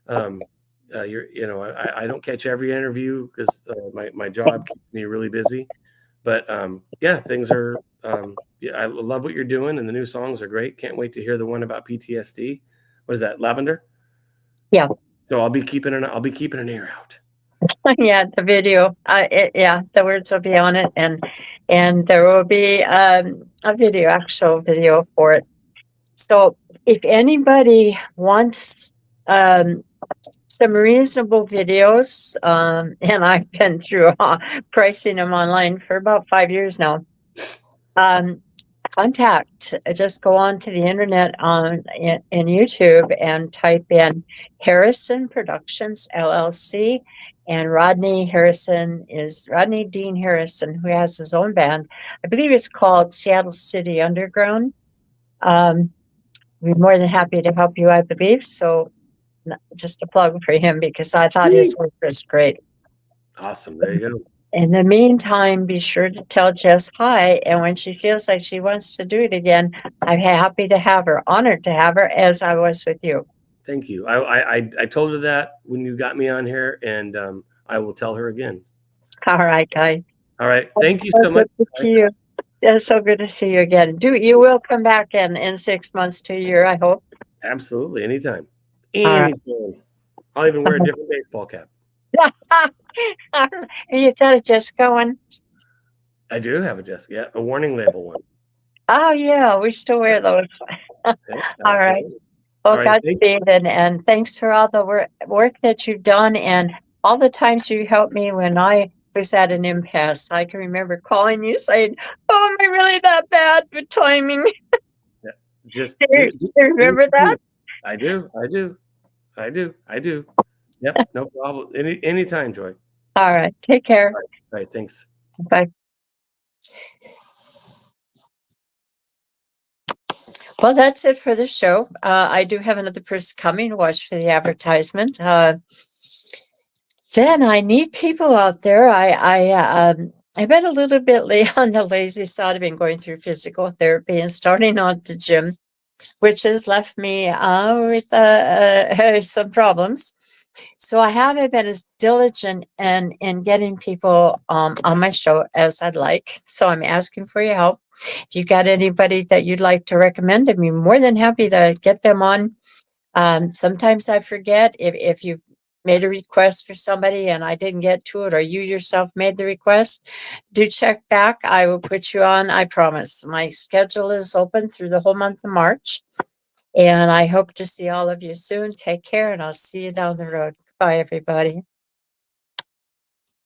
I don't catch every interview because my job keeps me really busy. But things are. I love what you're doing, and the new songs are great. Can't wait to hear the one about PTSD. What is that, Lavender? Yeah. So I'll be keeping an ear out. Yeah, the video. The words will be on it, and there will be actual video for it. So if anybody wants some reasonable videos, and I've been through pricing them online for about 5 years now. Just go on to the internet in YouTube and type in Harrison Productions LLC, and Rodney Dean Harrison, who has his own band. I believe it's called Seattle City Underground. We're more than happy to help you, I believe. So just a plug for him because I thought his work was great. Awesome. There you go. In the meantime, be sure to tell Jess hi. And when she feels like she wants to do it again, I'm happy to have her, honored to have her, as I was with you. Thank you. I told her that when you got me on here, and I will tell her again. All right, guys. All right. Thank you so much. Good to see you. It's so good to see you again. You will come back in 6 months to a year, I hope. Absolutely. Anytime. Anytime. I'll even wear a different baseball cap. You got a Jessica one? I do have a Jessica. Yeah, a warning label one. Oh, yeah. We still wear those. Yeah, all right. Well, Godspeed, and thanks for all the work that you've done and all the times you helped me when I was at an impasse. I can remember calling you saying, "Oh, am I really that bad with timing?" Yeah, just do you remember that? I do. Yep, no problem. Anytime, Joy. All right. Take care. All right. Thanks. Bye. Well, that's it for the show. I do have another person coming to watch for the advertisement. Then I need people out there. I've been a little bit on the lazy side. I've been going through physical therapy and starting on the gym, which has left me with some problems. So I haven't been as diligent in getting people on my show as I'd like. So I'm asking for your help. If you've got anybody that you'd like to recommend, I'd be more than happy to get them on. Sometimes I forget if you've made a request for somebody and I didn't get to it, or you yourself made the request, do check back. I will put you on, I promise. My schedule is open through the whole month of March. And I hope to see all of you soon. Take care, and I'll see you down the road. Bye, everybody.